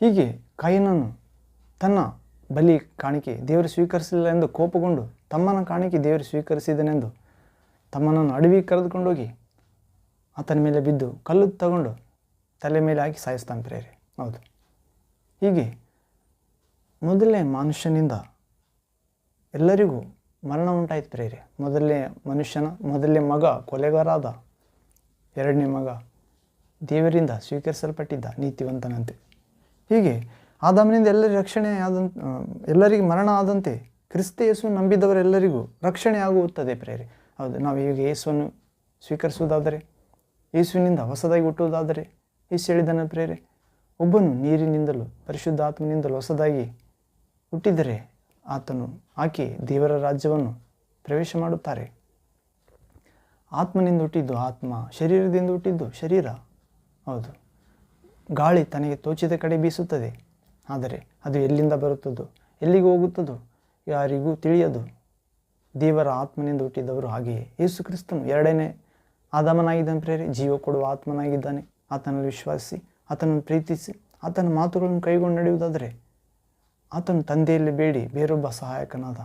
ಹೀಗೆ ಕಾಯಿನನು ತನ್ನ ಬಲಿ ಕಾಣಿಕೆ ದೇವರು ಸ್ವೀಕರಿಸಲಿಲ್ಲ ಎಂದು ಕೋಪಗೊಂಡು ತಮ್ಮನ ಕಾಣಿಕೆ ದೇವರು ಸ್ವೀಕರಿಸಿದನೆಂದು ತಮ್ಮನನ್ನು ಅಡವಿಗೆ ಕರೆದುಕೊಂಡೋಗಿ ಆತನ ಮೇಲೆ ಬಿದ್ದು ಕಲ್ಲು ತಗೊಂಡು ತಲೆ ಮೇಲೆ ಹಾಕಿ ಸಾಯಿಸ್ತಾನೆ ಪ್ರೇರೆ. ಹೌದು, ಹೀಗೆ ಮೊದಲನೇ ಮನುಷ್ಯನಿಂದ ಎಲ್ಲರಿಗೂ ಮರಣ ಉಂಟಾಯ್ತು ಪ್ರೇರೆ. ಮೊದಲನೇ ಮಗ ಕೊಲೆಗಾರ ಆದ, ಎರಡನೇ ಮಗ ದೇವರಿಂದ ಸ್ವೀಕರಿಸಲ್ಪಟ್ಟಿದ್ದ ನೀತಿವಂತನಂತೆ. ಹೀಗೆ ಆದಾಮನಿಂದ ಎಲ್ಲರಿಗೆ ಮರಣ ಆದಂತೆ ಕ್ರಿಸ್ತ ಯೇಸು ನಂಬಿದವರೆಲ್ಲರಿಗೂ ರಕ್ಷಣೆ ಆಗುತ್ತದೆ ಪ್ರೇರೆ. ಹೌದು, ನಾವು ಈಗ ಯೇಸುವನ್ನು ಸ್ವೀಕರಿಸುವುದಾದರೆ, ಯೇಸುವಿನಿಂದ ಹೊಸದಾಗಿ ಹುಟ್ಟುವುದಾದರೆ, ಯೇಸು ಹೇಳಿದನ ಪ್ರೇರೆ, ಒಬ್ಬನು ನೀರಿನಿಂದಲೂ ಪರಿಶುದ್ಧ ಆತ್ಮನಿಂದಲೂ ಹೊಸದಾಗಿ ಹುಟ್ಟಿದರೆ ಆಕೆ ದೇವರ ರಾಜ್ಯವನ್ನು ಪ್ರವೇಶ ಮಾಡುತ್ತಾರೆ. ಆತ್ಮನಿಂದ ಹುಟ್ಟಿದ್ದು ಆತ್ಮ, ಶರೀರದಿಂದ ಹುಟ್ಟಿದ್ದು ಶರೀರ. ಹೌದು, ಗಾಳಿ ತನಗೆ ತೋಚಿದ ಕಡೆ ಬೀಸುತ್ತದೆ, ಆದರೆ ಅದು ಎಲ್ಲಿಂದ ಬರುತ್ತದೋ ಎಲ್ಲಿಗೆ ಹೋಗುತ್ತದೋ ಯಾರಿಗೂ ತಿಳಿಯದು. ದೇವರ ಆತ್ಮನಿಂದ ಹುಟ್ಟಿದವರು ಹಾಗೆಯೇ. ಯೇಸು ಕ್ರಿಸ್ತನು ಎರಡನೇ ಆದಾಮನಾಗಿದ್ದಾನೆ ಪ್ರೇರೆ, ಜೀವ ಕೊಡುವ ಆತ್ಮನಾಗಿದ್ದಾನೆ. ಆತನಲ್ಲಿ ವಿಶ್ವಾಸಿಸಿ, ಆತನನ್ನು ಪ್ರೀತಿಸಿ, ಆತನ ಮಾತುಗಳನ್ನು ಕೈಗೊಂಡು ನಡೆಯುವುದಾದರೆ ಆತನು ತಂದೆಯಲ್ಲಿ ಬೇಡಿ ಬೇರೊಬ್ಬ ಸಹಾಯಕನಾದ.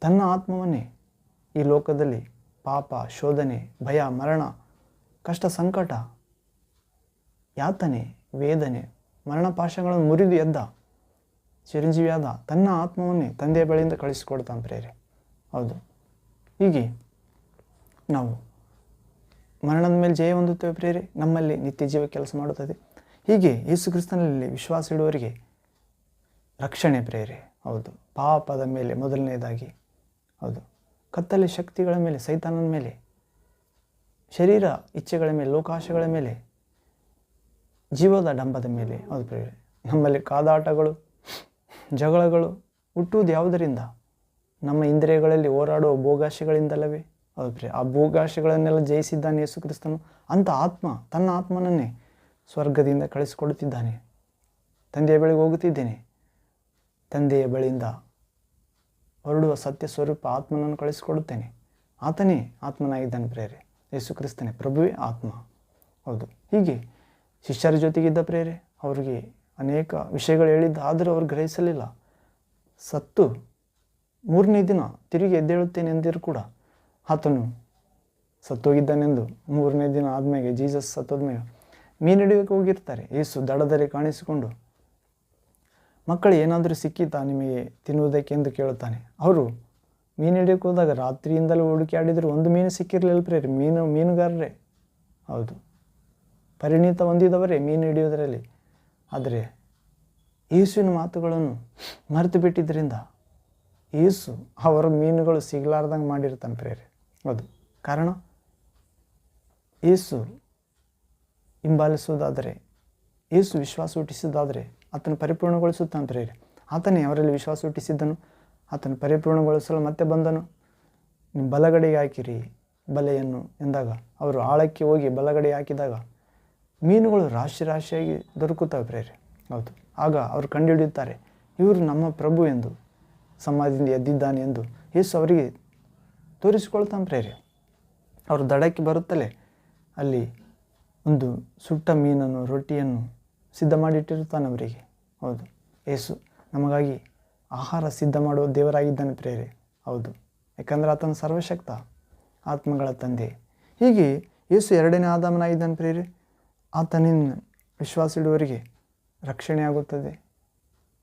ತನ್ನ ಆತ್ಮವನ್ನೇ ಈ ಲೋಕದಲ್ಲಿ ಪಾಪ, ಶೋಧನೆ, ಭಯ, ಮರಣ, ಕಷ್ಟ, ಸಂಕಟ, ಯಾತನೆ, ವೇದನೆ, ಮರಣಪಾಶಗಳನ್ನು ಮುರಿದು ಎದ್ದ ಚಿರಂಜೀವಿಯಾದ ತನ್ನ ಆತ್ಮವನ್ನೇ ತಂದೆಯ ಬಳಿಯಿಂದ ಕಳಿಸಿಕೊಡ್ತಾನೆ ಪ್ರೇರೆ. ಹೌದು, ಹೀಗೆ ನಾವು ಮರಣದ ಮೇಲೆ ಜಯ ಹೊಂದುತ್ತೇವೆ ಪ್ರೇರೆ. ನಮ್ಮಲ್ಲಿ ನಿತ್ಯ ಜೀವ ಕೆಲಸ ಮಾಡುತ್ತದೆ. ಹೀಗೆ ಯೇಸು ಕ್ರಿಸ್ತನಲ್ಲಿ ವಿಶ್ವಾಸ ಇಡುವವರಿಗೆ ರಕ್ಷಣೆ ಪ್ರೇರೆ. ಹೌದು, ಪಾಪದ ಮೇಲೆ ಮೊದಲನೇದಾಗಿ, ಹೌದು, ಕತ್ತಲೆ ಶಕ್ತಿಗಳ ಮೇಲೆ, ಸೈತಾನನ ಮೇಲೆ, ಶರೀರ ಇಚ್ಛೆಗಳ ಮೇಲೆ, ಲೋಕಾಶೆಗಳ ಮೇಲೆ, ಜೀವದ ಡಂಬದ ಮೇಲೆ. ಹೌದು ಪ್ರೇರೆ, ನಮ್ಮಲ್ಲಿ ಕಾದಾಟಗಳು, ಜಗಳಗಳು ಹುಟ್ಟುವುದು ಯಾವುದರಿಂದ? ನಮ್ಮ ಇಂದ್ರಿಯಗಳಲ್ಲಿ ಹೋರಾಡುವ ಭೋಗಾಶೆಗಳಿಂದಲ್ಲವೇ? ಹೌದು ಪ್ರಿಯ, ಆ ಭೋಗಾಶೆಗಳನ್ನೆಲ್ಲ ಜಯಿಸಿದ್ದಾನೆ ಯೇಸು ಕ್ರಿಸ್ತನು. ಅಂಥ ಆತ್ಮ ತನ್ನ ಆತ್ಮನನ್ನೇ ಸ್ವರ್ಗದಿಂದ ಕಳಿಸಿಕೊಡುತ್ತಿದ್ದಾನೆ. ತಂದೆಯ ಬಳಿಗೆ ಹೋಗುತ್ತಿದ್ದೇನೆ, ತಂದೆಯ ಬಳಿಯಿಂದ ಹೊರಡುವ ಸತ್ಯ ಸ್ವರೂಪ ಆತ್ಮನನ್ನು ಕಳಿಸಿಕೊಡುತ್ತೇನೆ. ಆತನೇ ಆತ್ಮನಾಗಿದ್ದಾನೆ ಪ್ರೇರೆ. ಯೇಸು ಕ್ರಿಸ್ತನೇ ಪ್ರಭುವೇ ಆತ್ಮ. ಹೌದು, ಹೀಗೆ ಶಿಷ್ಯರ ಜೊತೆಗಿದ್ದ ಪ್ರೇರೆ. ಅವರಿಗೆ ಅನೇಕ ವಿಷಯಗಳು ಹೇಳಿದ್ದ, ಆದರೂ ಅವರು ಗ್ರಹಿಸಲಿಲ್ಲ. ಸತ್ತು 3ನೇ ದಿನ ತಿರುಗಿ ಎದ್ದೇಳುತ್ತೇನೆ ಎಂದಿರು ಕೂಡ ಆತನು ಸತ್ತೋಗಿದ್ದಾನೆಂದು 3ನೇ ದಿನ ಆದಮೇಲೆ, ಜೀಸಸ್ ಸತ್ತೋದ್ಮೇಲೆ ಮೀನು ಹಿಡಿಯೋಕೆ ಹೋಗಿರ್ತಾರೆ. ಯೇಸು ದಡದಲ್ಲಿ ಕಾಣಿಸಿಕೊಂಡು, ಮಕ್ಕಳು ಏನಾದರೂ ಸಿಕ್ಕಿತಾ ನಿಮಗೆ ತಿನ್ನುವುದಕ್ಕೆ ಎಂದು ಕೇಳುತ್ತಾನೆ. ಅವರು ಮೀನು ಹಿಡಿಯೋಕೆ ಹೋದಾಗ ರಾತ್ರಿಯಿಂದಲೂ ಹುಡುಕಿ ಆಡಿದರೂ ಒಂದು ಮೀನು ಸಿಕ್ಕಿರಲಿಲ್ಲ ಪ್ರೇರಿ. ಮೀನುಗಾರರೇ, ಹೌದು, ಪರಿಣಿತ ಹೊಂದಿದವರೇ ಮೀನು ಹಿಡಿಯೋದರಲ್ಲಿ. ಆದರೆ ಯೇಸುವಿನ ಮಾತುಗಳನ್ನು ಮರೆತು ಬಿಟ್ಟಿದ್ದರಿಂದ ಯೇಸು ಅವರ ಮೀನುಗಳು ಸಿಗಲಾರ್ದಂಗೆ ಮಾಡಿರ್ತಾನೆ ಪ್ರೇರೆ. ಹೌದು, ಕಾರಣ ಯೇಸು ಹಿಂಬಾಲಿಸುವುದಾದರೆ, ಯೇಸು ವಿಶ್ವಾಸ ಹುಟ್ಟಿಸುವುದಾದರೆ ಆತನು ಪರಿಪೂರ್ಣಗೊಳಿಸುತ್ತಾನೆ ಪ್ರೇರೆ. ಆತನೇ ಅವರಲ್ಲಿ ವಿಶ್ವಾಸ ಹುಟ್ಟಿಸಿದ್ದನು, ಆತನು ಪರಿಪೂರ್ಣಗೊಳಿಸಲು ಮತ್ತೆ ಬಂದನು. ನಿಮ್ಮ ಬಲಗಡೆಗೆ ಹಾಕಿರಿ ಬಲೆಯನ್ನು ಎಂದಾಗ ಅವರು ಆಳಕ್ಕೆ ಹೋಗಿ ಬಲಗಡೆ ಹಾಕಿದಾಗ ಮೀನುಗಳು ರಾಶಿಯಾಗಿ ದೊರಕುತ್ತವೆ ಪ್ರೇರೆ. ಹೌದು, ಆಗ ಅವರು ಕಂಡುಹಿಡಿಯುತ್ತಾರೆ, ಇವರು ನಮ್ಮ ಪ್ರಭು ಎಂದು, ಸಮಾಧಿಯಿಂದ ಎದ್ದಿದ್ದಾನೆ ಎಂದು ಯೇಸು ಅವರಿಗೆ ತೋರಿಸಿಕೊಳ್ತಾನೆ ಪ್ರೇರೆ. ಅವರು ದಡಕ್ಕೆ ಬರುತ್ತಲೇ ಅಲ್ಲಿ ಒಂದು ಸುಟ್ಟ ಮೀನನ್ನು, ರೊಟ್ಟಿಯನ್ನು ಸಿದ್ಧ ಮಾಡಿಟ್ಟಿರುತ್ತಾನೆ ಅವರಿಗೆ. ಹೌದು, ಯೇಸು ನಮಗಾಗಿ ಆಹಾರ ಸಿದ್ಧ ಮಾಡುವ ದೇವರಾಗಿದ್ದಾನೆ ಪ್ರೇರೆ. ಹೌದು, ಯಾಕಂದರೆ ಆತನ ಸರ್ವಶಕ್ತ, ಆತ್ಮಗಳ ತಂದೆ. ಹೀಗೆ ಯೇಸು ಎರಡನೇ ಆದಾಮನಾಗಿದ್ದಾನೆ ಪ್ರೇರೆ. ಆತನಿಂದ ವಿಶ್ವಾಸ ಇಡುವವರಿಗೆ ರಕ್ಷಣೆ ಆಗುತ್ತದೆ.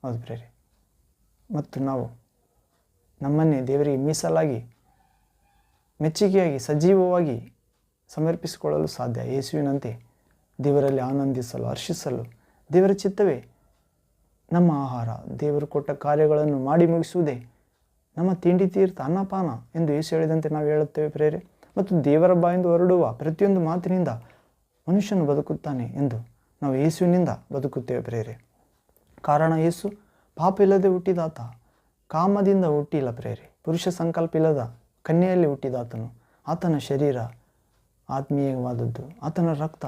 ಹೌದು ಪ್ರೇರೆ, ಮತ್ತು ನಾವು ನಮ್ಮನ್ನೇ ದೇವರಿಗೆ ಮೀಸಲಾಗಿ, ಮೆಚ್ಚುಗೆಯಾಗಿ, ಸಜೀವವಾಗಿ ಸಮರ್ಪಿಸಿಕೊಳ್ಳಲು ಸಾಧ್ಯ. ಯೇಸುವಿನಂತೆ ದೇವರಲ್ಲಿ ಆನಂದಿಸಲು, ಹರ್ಷಿಸಲು ದೇವರ ಚಿತ್ತವೇ ನಮ್ಮ ಆಹಾರ. ದೇವರು ಕೊಟ್ಟ ಕಾರ್ಯಗಳನ್ನು ಮಾಡಿ ಮುಗಿಸುವುದೇ ನಮ್ಮ ತಿಂಡಿ, ತೀರ್ಥ, ಅನ್ನಪಾನ ಎಂದು ಯೇಸು ಹೇಳಿದಂತೆ ನಾವು ಹೇಳುತ್ತೇವೆ ಪ್ರೇರೆ. ಮತ್ತು ದೇವರ ಬಾಯಿಂದ ಹೊರಡುವ ಪ್ರತಿಯೊಂದು ಮಾತಿನಿಂದ ಮನುಷ್ಯನು ಬದುಕುತ್ತಾನೆ ಎಂದು ನಾವು ಯೇಸುವಿನಿಂದ ಬದುಕುತ್ತೇವೆ ಪ್ರೇರೆ. ಕಾರಣ ಯೇಸು ಪಾಪ ಇಲ್ಲದೆ ಹುಟ್ಟಿದಾತ, ಕಾಮದಿಂದ ಹುಟ್ಟಿಲ್ಲ ಪ್ರೇರೆ. ಪುರುಷ ಸಂಕಲ್ಪ ಇಲ್ಲದ ಕನ್ಯೆಯಲ್ಲಿ ಹುಟ್ಟಿದಾತನು. ಆತನ ಶರೀರ ಆತ್ಮೀಯವಾದದ್ದು, ಆತನ ರಕ್ತ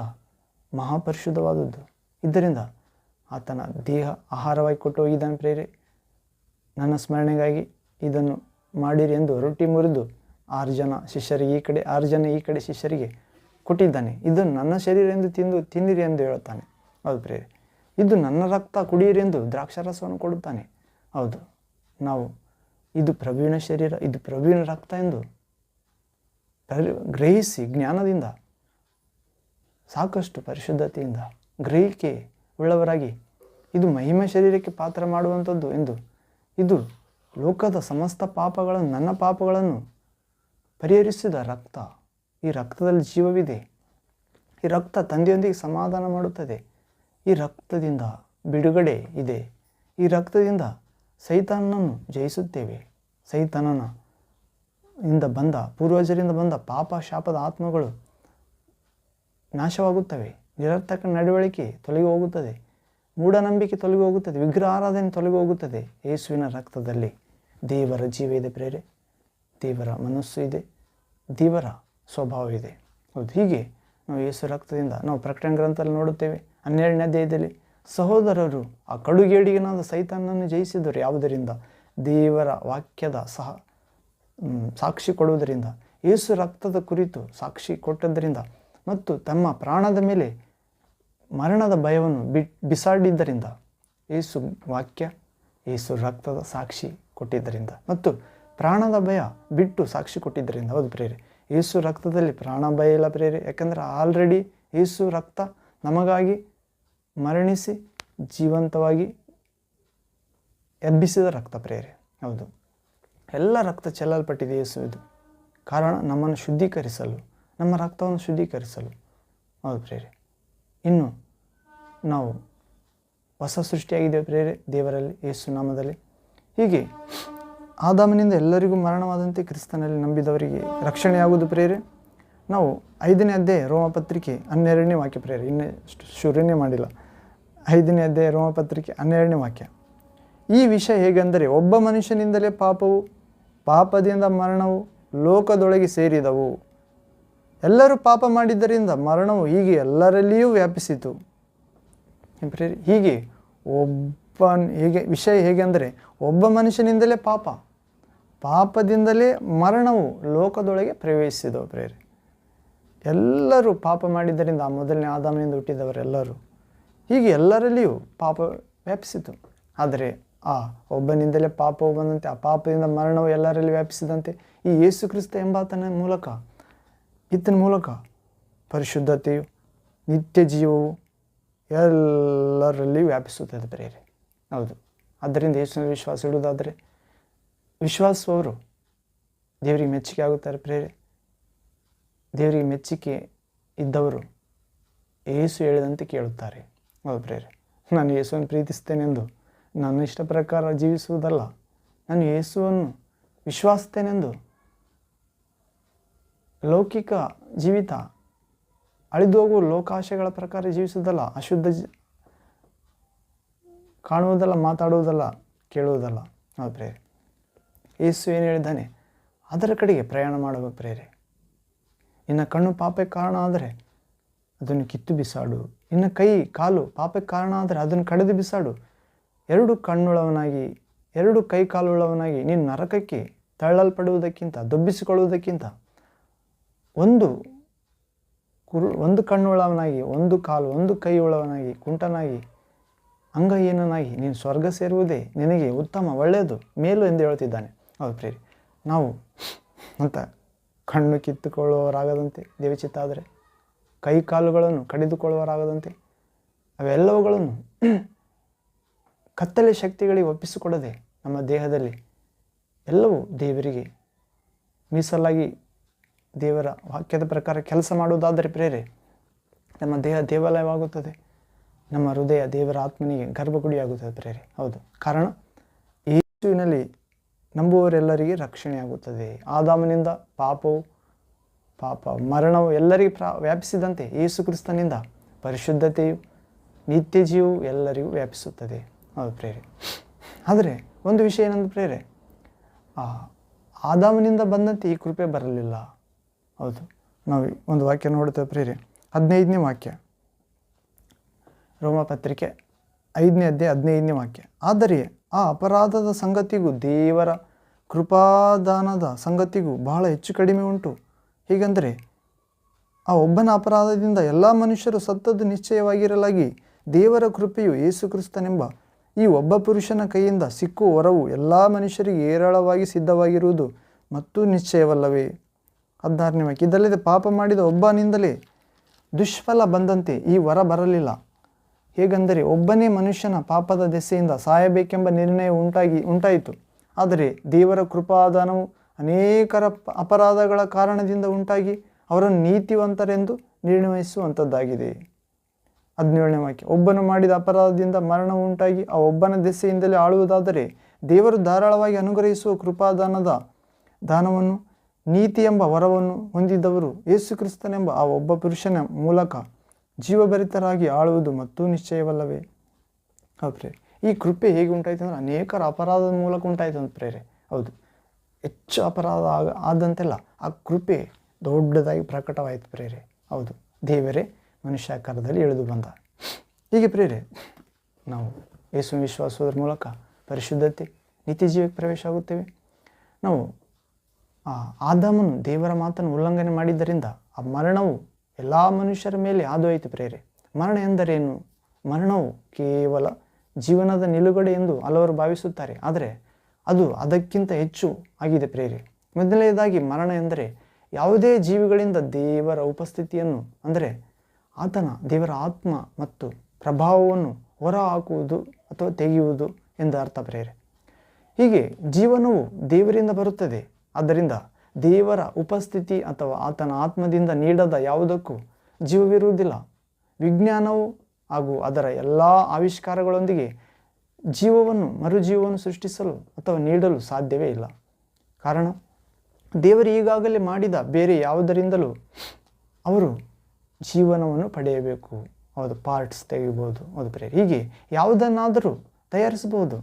ಮಹಾಪರಿಶುದ್ಧವಾದದ್ದು. ಇದರಿಂದ ಆತನ ದೇಹ ಆಹಾರವಾಗಿ ಕೊಟ್ಟು ಹೋಗಿದ್ದಾನೆ ಪ್ರೇರೆ. ನನ್ನ ಸ್ಮರಣೆಗಾಗಿ ಇದನ್ನು ಮಾಡಿರಿ ಎಂದು ರೊಟ್ಟಿ ಮುರಿದು 6 ಜನ ಶಿಷ್ಯರಿಗೆ ಈ ಕಡೆ, 6 ಜನ ಈ ಕಡೆ ಶಿಷ್ಯರಿಗೆ ಕೊಟ್ಟಿದ್ದಾನೆ. ಇದನ್ನು ನನ್ನ ಶರೀರ ಎಂದು ತಿನ್ನಿರಿ ಎಂದು ಹೇಳುತ್ತಾನೆ. ಹೌದು ಪ್ರೇರೆ, ಇದು ನನ್ನ ರಕ್ತ ಕುಡಿಯಿರಿ ಎಂದು ದ್ರಾಕ್ಷಾರಸವನ್ನು ಕೊಡುತ್ತಾನೆ. ಹೌದು, ನಾವು ಇದು ಪ್ರಭುವಿನ ಶರೀರ, ಇದು ಪ್ರಭುವಿನ ರಕ್ತ ಎಂದು ಗ್ರಹಿಸಿ ಜ್ಞಾನದಿಂದ, ಸಾಕಷ್ಟು ಪರಿಶುದ್ಧತೆಯಿಂದ ಗ್ರಹಿಕೆ ಉಳ್ಳವರಾಗಿ ಇದು ಮಹಿಮೆ ಶರೀರಕ್ಕೆ ಪಾತ್ರ ಮಾಡುವಂಥದ್ದು ಎಂದು, ಇದು ಲೋಕದ ಸಮಸ್ತ ಪಾಪಗಳನ್ನು, ನನ್ನ ಪಾಪಗಳನ್ನು ಪರಿಹರಿಸಿದ ರಕ್ತ. ಈ ರಕ್ತದಲ್ಲಿ ಜೀವವಿದೆ. ಈ ರಕ್ತ ತಂದೆಯೊಂದಿಗೆ ಸಮಾಧಾನ ಮಾಡುತ್ತದೆ. ಈ ರಕ್ತದಿಂದ ಬಿಡುಗಡೆ ಇದೆ. ಈ ರಕ್ತದಿಂದ ಸೈತಾನನನ್ನು ಜಯಿಸುತ್ತೇವೆ. ಸೈತಾನನ ಇಂದ ಬಂದ, ಪೂರ್ವಜರಿಂದ ಬಂದ ಪಾಪ ಶಾಪದ ಆತ್ಮಗಳು ನಾಶವಾಗುತ್ತವೆ. ನಿರರ್ಥಕ ನಡವಳಿಕೆ ತೊಲಗಿ ಹೋಗುತ್ತದೆ. ಮೂಢನಂಬಿಕೆ ತೊಲಗಿ ಹೋಗುತ್ತದೆ. ವಿಗ್ರಹ ಆರಾಧನೆ ತೊಲಗಿ ಹೋಗುತ್ತದೆ. ಯೇಸುವಿನ ರಕ್ತದಲ್ಲಿ ದೇವರ ಜೀವ ಇದೆ ಪ್ರೇರೆ, ದೇವರ ಮನಸ್ಸು ಇದೆ, ದೇವರ ಸ್ವಭಾವ ಇದೆ. ಹೌದು, ಹೀಗೆ ನಾವು ಯೇಸು ರಕ್ತದಿಂದ ನಾವು ಪ್ರಕಟಣೆ ಗ್ರಂಥದಲ್ಲಿ ನೋಡುತ್ತೇವೆ 12ನೇ ಅಧ್ಯಾಯದಲ್ಲಿ, ಸಹೋದರರು ಆ ಕಡುಗೇಡಿಗನಾದ ಸೈತಾನನನ್ನು ಜಯಿಸಿದರು. ಯಾವುದರಿಂದ? ದೇವರ ವಾಕ್ಯದ ಸಾಕ್ಷಿ ಕೊಡುವುದರಿಂದ, ಯೇಸು ರಕ್ತದ ಕುರಿತು ಸಾಕ್ಷಿ ಕೊಟ್ಟದ್ದರಿಂದ ಮತ್ತು ತಮ್ಮ ಪ್ರಾಣದ ಮೇಲೆ ಮರಣದ ಭಯವನ್ನು ಬಿಸಾಡಿದ್ದರಿಂದ, ಯೇಸು ವಾಕ್ಯ, ಯೇಸು ರಕ್ತದ ಸಾಕ್ಷಿ ಕೊಟ್ಟಿದ್ದರಿಂದ ಮತ್ತು ಪ್ರಾಣದ ಭಯ ಬಿಟ್ಟು ಸಾಕ್ಷಿ ಕೊಟ್ಟಿದ್ದರಿಂದ. ಹೌದು ಪ್ರೇರೆ, ಯೇಸು ರಕ್ತದಲ್ಲಿ ಪ್ರಾಣ ಭಯ ಇಲ್ಲ ಪ್ರೇರೆ. ಯಾಕಂದರೆ ಆಲ್ರೆಡಿ ಯೇಸು ರಕ್ತ ನಮಗಾಗಿ ಮರಣಿಸಿ ಜೀವಂತವಾಗಿ ಎಬ್ಬಿಸಿದ ರಕ್ತ ಪ್ರೇರೆ. ಹೌದು, ಎಲ್ಲ ರಕ್ತ ಚೆಲ್ಲಲ್ಪಟ್ಟಿದೆ ಯೇಸು. ಇದು ಕಾರಣ ನಮ್ಮನ್ನು ಶುದ್ಧೀಕರಿಸಲು, ನಮ್ಮ ರಕ್ತವನ್ನು ಶುದ್ಧೀಕರಿಸಲು. ಹೌದು ಪ್ರೇರೆ, ಇನ್ನು ನಾವು ಹೊಸ ಸೃಷ್ಟಿಯಾಗಿದ್ದೇವೆ ಪ್ರೇರೆ ದೇವರಲ್ಲಿ, ಯೇಸು ನಾಮದಲ್ಲಿ. ಹೀಗೆ ಆದಾಮನಿಂದ ಎಲ್ಲರಿಗೂ ಮರಣವಾದಂತೆ ಕ್ರಿಸ್ತನಲ್ಲಿ ನಂಬಿದವರಿಗೆ ರಕ್ಷಣೆಯಾಗುವುದು ಪ್ರೇರೆ. ನಾವು 5ನೇ ಅಧ್ಯಾಯ ರೋಮಪತ್ರಿಕೆ 12ನೇ ವಾಕ್ಯ ಪ್ರೇರೆ, ಇನ್ನಷ್ಟು ಶುರುನೇ ಮಾಡಿಲ್ಲ. 5ನೇ ಅಧ್ಯಾಯ ರೋಮಪತ್ರಿಕೆ 12ನೇ ವಾಕ್ಯ. ಈ ವಿಷಯ ಹೇಗೆಂದರೆ, ಒಬ್ಬ ಮನುಷ್ಯನಿಂದಲೇ ಪಾಪವು, ಪಾಪದಿಂದ ಮರಣವು ಲೋಕದೊಳಗೆ ಸೇರಿದವು. ಎಲ್ಲರೂ ಪಾಪ ಮಾಡಿದ್ದರಿಂದ ಮರಣವು ಹೀಗೆ ಎಲ್ಲರಲ್ಲಿಯೂ ವ್ಯಾಪಿಸಿತು. ಹೀಗೆ ವಿಷಯ ಹೇಗೆಂದರೆ, ಒಬ್ಬ ಮನುಷ್ಯನಿಂದಲೇ ಪಾಪದಿಂದಲೇ ಮರಣವು ಲೋಕದೊಳಗೆ ಪ್ರವೇಶಿಸಿದವು ಪ್ರೇರೆ. ಎಲ್ಲರೂ ಪಾಪ ಮಾಡಿದ್ದರಿಂದ, ಆ ಮೊದಲನೇ ಆದಾಮನಿಂದ ಹುಟ್ಟಿದವರೆಲ್ಲರೂ, ಹೀಗೆ ಎಲ್ಲರಲ್ಲಿಯೂ ಪಾಪ ವ್ಯಾಪಿಸಿತು. ಆದರೆ ಆ ಒಬ್ಬನಿಂದಲೇ ಪಾಪವು ಬಂದಂತೆ, ಆ ಪಾಪದಿಂದ ಮರಣವು ಎಲ್ಲರಲ್ಲಿ ವ್ಯಾಪಿಸಿದಂತೆ ಈ ಯೇಸು ಕ್ರಿಸ್ತ ಎಂಬಾತನ ಮೂಲಕ, ಈತನ ಮೂಲಕ ಪರಿಶುದ್ಧತೆಯು, ನಿತ್ಯ ಜೀವವು ಎಲ್ಲರಲ್ಲಿ ವ್ಯಾಪಿಸುತ್ತದೆ ಪ್ರೇರೆ. ಹೌದು, ಆದ್ದರಿಂದ ಯೇಸುವಿನ ವಿಶ್ವಾಸ ಇಡುವುದಾದರೆ ವಿಶ್ವಾಸವರು ದೇವರಿಗೆ ಮೆಚ್ಚುಗೆ ಆಗುತ್ತಾರೆ ಪ್ರೇರೆ. ದೇವರಿಗೆ ಮೆಚ್ಚುಗೆ ಇದ್ದವರು ಯೇಸು ಹೇಳಿದಂತೆ ಕೇಳುತ್ತಾರೆ. ಹೌದು ಪ್ರೇರೆ, ನಾನು ಯೇಸುವನ್ನು ಪ್ರೀತಿಸ್ತೇನೆಂದು ನನ್ನ ಇಷ್ಟ ಪ್ರಕಾರ ಜೀವಿಸುವುದಲ್ಲ, ನಾನು ಯೇಸುವನ್ನು ವಿಶ್ವಾಸಿಸ್ತೇನೆಂದು ಲೌಕಿಕ ಜೀವಿತ, ಅಳಿದು ಹೋಗುವ ಲೋಕಾಶೆಗಳ ಪ್ರಕಾರ ಜೀವಿಸುವುದಲ್ಲ, ಅಶುದ್ಧ ಕಾಣುವುದಲ್ಲ, ಮಾತಾಡುವುದಲ್ಲ, ಕೇಳುವುದಲ್ಲ. ಹೌದು ಪ್ರೇರೆ, ಯೇಸು ಏನು ಹೇಳಿದ್ದಾನೆ ಅದರ ಕಡೆಗೆ ಪ್ರಯಾಣ ಮಾಡಬೇಕು ಪ್ರೇರೆ. ಇನ್ನು ಕಣ್ಣು ಪಾಪಕ್ಕೆ ಕಾರಣ ಆದರೆ ಅದನ್ನು ಕಿತ್ತು ಬಿಸಾಡು. ಇನ್ನು ಕೈ ಕಾಲು ಪಾಪಕ್ಕೆ ಕಾರಣ ಆದರೆ ಅದನ್ನು ಕಡಿದು ಬಿಸಾಡು. 2 ಕಣ್ಣುಳ್ಳವನಾಗಿ 2 ಕೈ ಕಾಲುಳ್ಳವನಾಗಿ ನೀನು ನರಕಕ್ಕೆ ತಳ್ಳಲ್ಪಡುವುದಕ್ಕಿಂತ, ದೊಬ್ಬಿಸಿಕೊಳ್ಳುವುದಕ್ಕಿಂತ ಒಂದು ಕಣ್ಣುಳ್ಳವನಾಗಿ, 1 ಕಾಲು 1 ಕೈ ಉಳ್ಳವನಾಗಿ, ಕುಂಟನಾಗಿ, ಅಂಗಹೀನನಾಗಿ ನೀನು ಸ್ವರ್ಗ ಸೇರುವುದೇ ನಿನಗೆ ಉತ್ತಮ, ಒಳ್ಳೆಯದು, ಮೇಲು ಎಂದು ಹೇಳ್ತಿದ್ದಾನೆ. ಹೌದು ಪ್ರೇರಿ, ನಾವು ಅಂತ ಕಣ್ಣು ಕಿತ್ತುಕೊಳ್ಳುವವರಾಗದಂತೆ ದೇವಚಿತ್ತ ಆದರೆ, ಕೈ ಕಾಲುಗಳನ್ನು ಕಡಿದುಕೊಳ್ಳುವವರಾಗದಂತೆ, ಅವೆಲ್ಲವುಗಳನ್ನು ಕತ್ತಲೆ ಶಕ್ತಿಗಳಿಗೆ ಒಪ್ಪಿಸಿಕೊಡದೆ ನಮ್ಮ ದೇಹದಲ್ಲಿ ಎಲ್ಲವೂ ದೇವರಿಗೆ ಮೀಸಲಾಗಿ ದೇವರ ವಾಕ್ಯದ ಪ್ರಕಾರ ಕೆಲಸ ಮಾಡುವುದಾದರೆ ಪ್ರೇರೆ, ನಮ್ಮ ದೇಹ ದೇವಾಲಯವಾಗುತ್ತದೆ, ನಮ್ಮ ಹೃದಯ ದೇವರ ಆತ್ಮನಿಗೆ ಗರ್ಭಗುಡಿಯಾಗುತ್ತದೆ ಪ್ರೇರೆ. ಹೌದು, ಕಾರಣ ಯೇಸುವಿನಲ್ಲಿ ನಂಬುವವರೆಲ್ಲರಿಗೆ ರಕ್ಷಣೆಯಾಗುತ್ತದೆ. ಆದಾಮನಿಂದ ಪಾಪ ಮರಣವು ಎಲ್ಲರಿಗೂ ವ್ಯಾಪಿಸಿದಂತೆ ಯೇಸು ಕ್ರಿಸ್ತನಿಂದ ಪರಿಶುದ್ಧತೆಯು, ನಿತ್ಯ ಜೀವವು ಎಲ್ಲರಿಗೂ ವ್ಯಾಪಿಸುತ್ತದೆ. ಹೌದು ಪ್ರೇರೆ, ಆದರೆ ಒಂದು ವಿಷಯ ಏನಂದ್ರೆ ಪ್ರೇರೆ, ಆದಾಮನಿಂದ ಬಂದಂತೆ ಈ ಕೃಪೆ ಬರಲಿಲ್ಲ. ಹೌದು, ನಾವು ಒಂದು ವಾಕ್ಯ ನೋಡ್ತೇವೆ ಪ್ರೇರೆ, 15ನೇ ವಾಕ್ಯ, ರೋಮಪತ್ರಿಕೆ 5ನೇ ಅಧ್ಯಾಯ 15ನೇ ವಾಕ್ಯ. ಆದರೆ ಆ ಅಪರಾಧದ ಸಂಗತಿಗೂ ದೇವರ ಕೃಪಾದಾನದ ಸಂಗತಿಗೂ ಬಹಳ ಹೆಚ್ಚು ಕಡಿಮೆ ಉಂಟು. ಹೀಗೆಂದರೆ ಆ ಒಬ್ಬನ ಅಪರಾಧದಿಂದ ಎಲ್ಲ ಮನುಷ್ಯರು ಸತ್ತದ್ದು ನಿಶ್ಚಯವಾಗಿರಲಾಗಿ, ದೇವರ ಕೃಪೆಯು ಯೇಸು ಕ್ರಿಸ್ತನೆಂಬ ಈ ಒಬ್ಬ ಪುರುಷನ ಕೈಯಿಂದ ಸಿಕ್ಕುವ ವರವು ಎಲ್ಲ ಮನುಷ್ಯರಿಗೆ ಹೇರಳವಾಗಿ ಸಿದ್ಧವಾಗಿರುವುದು ಮತ್ತು ನಿಶ್ಚಯವಲ್ಲವೇ. 16ನೇ ವಾಕ್ಯ, ಇದಲ್ಲದೆ ಪಾಪ ಮಾಡಿದ ಒಬ್ಬನಿಂದಲೇ ದುಷ್ಫಲ ಬಂದಂತೆ ಈ ವರ ಬರಲಿಲ್ಲ. ಹೇಗೆಂದರೆ ಒಬ್ಬನೇ ಮನುಷ್ಯನ ಪಾಪದ ದೆಸೆಯಿಂದ ಸಾಯಬೇಕೆಂಬ ನಿರ್ಣಯ ಉಂಟಾಯಿತು. ಆದರೆ ದೇವರ ಕೃಪಾದಾನವು ಅನೇಕರ ಅಪರಾಧಗಳ ಕಾರಣದಿಂದ ಉಂಟಾಗಿ ಅವರನ್ನು ನೀತಿವಂತರೆಂದು ನಿರ್ಣಯಿಸುವಂಥದ್ದಾಗಿದೆ. 17ನೇ ವಾಕ್ಯ, ಒಬ್ಬನು ಮಾಡಿದ ಅಪರಾಧದಿಂದ ಮರಣ ಉಂಟಾಗಿ ಆ ಒಬ್ಬನ ದೆಸೆಯಿಂದಲೇ ಆಳುವುದಾದರೆ ದೇವರು ಧಾರಾಳವಾಗಿ ಅನುಗ್ರಹಿಸುವ ದಾನವನ್ನು ನೀತಿ ಎಂಬ ವರವನ್ನು ಹೊಂದಿದ್ದವರು ಯೇಸು ಕ್ರಿಸ್ತನೆಂಬ ಆ ಒಬ್ಬ ಪುರುಷನ ಮೂಲಕ ಜೀವಭರಿತರಾಗಿ ಆಳುವುದು ಮತ್ತು ನಿಶ್ಚಯವಲ್ಲವೇ. ಹೌದು, ಈ ಕೃಪೆ ಹೇಗೆ ಉಂಟಾಯಿತು ಅಂದರೆ ಅನೇಕರ ಅಪರಾಧದ ಮೂಲಕ ಉಂಟಾಯಿತು ಅಂತ ಪ್ರೇರೆ. ಹೌದು, ಹೆಚ್ಚು ಅಪರಾಧ ಆದಂತೆಲ್ಲ ಆ ಕೃಪೆ ದೊಡ್ಡದಾಗಿ ಪ್ರಕಟವಾಯಿತು ಪ್ರೇರೆ. ಹೌದು, ದೇವರೇ ಮನುಷ್ಯಾಕಾರದಲ್ಲಿ ಇಳಿದು ಬಂದ. ಹೀಗೆ ಪ್ರೇರೆ ನಾವು ಯೇಸು ವಿಶ್ವಾಸದ ಮೂಲಕ ಪರಿಶುದ್ಧತೆ ನಿತ್ಯ ಜೀವಕ್ಕೆ ಪ್ರವೇಶ ಆಗುತ್ತೇವೆ. ನಾವು ಆದಾಮನು ದೇವರ ಮಾತನ್ನು ಉಲ್ಲಂಘನೆ ಮಾಡಿದ್ದರಿಂದ ಆ ಮರಣವು ಎಲ್ಲ ಮನುಷ್ಯರ ಮೇಲೆ ಹಾದುಹೋಯಿತು ಪ್ರೇರೆ. ಮರಣ ಎಂದರೇನು? ಮರಣವು ಕೇವಲ ಜೀವನದ ನಿಲುಗಡೆ ಎಂದು ಹಲವರು ಭಾವಿಸುತ್ತಾರೆ. ಆದರೆ ಅದು ಅದಕ್ಕಿಂತ ಹೆಚ್ಚು ಆಗಿದೆ ಪ್ರೇರೆ. ಮೊದಲನೇದಾಗಿ ಮರಣ ಎಂದರೆ ಯಾವುದೇ ಜೀವಿಗಳಿಂದ ದೇವರ ಉಪಸ್ಥಿತಿಯನ್ನು ಅಂದರೆ ದೇವರ ಆತ್ಮ ಮತ್ತು ಪ್ರಭಾವವನ್ನು ಹೊರಹಾಕುವುದು ಅಥವಾ ತೆಗೆಯುವುದು ಎಂದು ಅರ್ಥ ಪ್ರೇರೆ. ಹೀಗೆ ಜೀವನವು ದೇವರಿಂದ ಬರುತ್ತದೆ. ಆದ್ದರಿಂದ ದೇವರ ಉಪಸ್ಥಿತಿ ಅಥವಾ ಆತನ ಆತ್ಮದಿಂದ ನೀಡದ ಯಾವುದಕ್ಕೂ ಜೀವವಿರುವುದಿಲ್ಲ. ವಿಜ್ಞಾನವು ಹಾಗೂ ಅದರ ಎಲ್ಲ ಆವಿಷ್ಕಾರಗಳೊಂದಿಗೆ ಮರುಜೀವವನ್ನು ಸೃಷ್ಟಿಸಲು ಅಥವಾ ನೀಡಲು ಸಾಧ್ಯವೇ ಇಲ್ಲ. ಕಾರಣ ದೇವರು ಈಗಾಗಲೇ ಮಾಡಿದ ಬೇರೆ ಯಾವುದರಿಂದಲೂ ಅವರು ಜೀವನವನ್ನು ಪಡೆಯಬೇಕು. ಹೌದು, ಪಾರ್ಟ್ಸ್ ತೆಗಿಬೋದು. ಹೌದು ಪ್ರೇರೆ. ಹೀಗೆ ಯಾವುದನ್ನಾದರೂ ತಯಾರಿಸಬಹುದು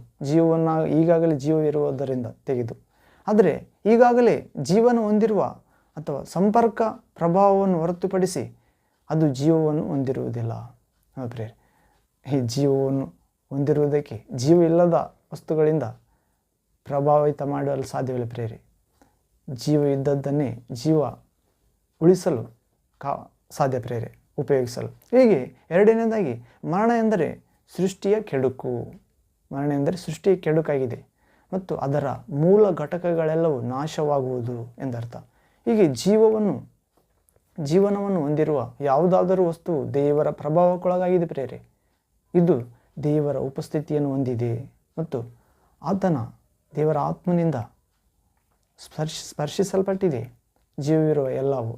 ಈಗಾಗಲೇ ಜೀವವಿರುವುದರಿಂದ ತೆಗೆದು. ಆದರೆ ಈಗಾಗಲೇ ಜೀವನ ಹೊಂದಿರುವ ಅಥವಾ ಸಂಪರ್ಕ ಪ್ರಭಾವವನ್ನು ಹೊರತುಪಡಿಸಿ ಅದು ಜೀವವನ್ನು ಹೊಂದಿರುವುದಿಲ್ಲ. ಹೌದು ಪ್ರೇರೆ. ಈ ಜೀವವನ್ನು ಹೊಂದಿರುವುದಕ್ಕೆ ಜೀವ ಇಲ್ಲದ ವಸ್ತುಗಳಿಂದ ಪ್ರಭಾವಿತ ಮಾಡಲು ಸಾಧ್ಯವಿಲ್ಲ ಪ್ರೇರೆ. ಜೀವ ಇದ್ದದ್ದನ್ನೇ ಜೀವ ಉಳಿಸಲು ಸಾಧ್ಯ ಪ್ರೇರೆ, ಉಪಯೋಗಿಸಲು. ಹೀಗೆ ಎರಡನೇದಾಗಿ ಮರಣ ಎಂದರೆ ಸೃಷ್ಟಿಯ ಕೆಡುಕು. ಮರಣ ಎಂದರೆ ಸೃಷ್ಟಿಯ ಕೆಡುಕಾಗಿದೆ ಮತ್ತು ಅದರ ಮೂಲ ಘಟಕಗಳೆಲ್ಲವೂ ನಾಶವಾಗುವುದು ಎಂದರ್ಥ. ಹೀಗೆ ಜೀವನವನ್ನು ಹೊಂದಿರುವ ಯಾವುದಾದರೂ ವಸ್ತುವು ದೇವರ ಪ್ರಭಾವಕ್ಕೊಳಗಾಗಿದೆ ಪ್ರೇರೆ. ಇದು ದೇವರ ಉಪಸ್ಥಿತಿಯನ್ನು ಹೊಂದಿದೆ ಮತ್ತು ದೇವರ ಆತ್ಮನಿಂದ ಸ್ಪರ್ಶಿಸಲ್ಪಟ್ಟಿದೆ ಜೀವವಿರುವ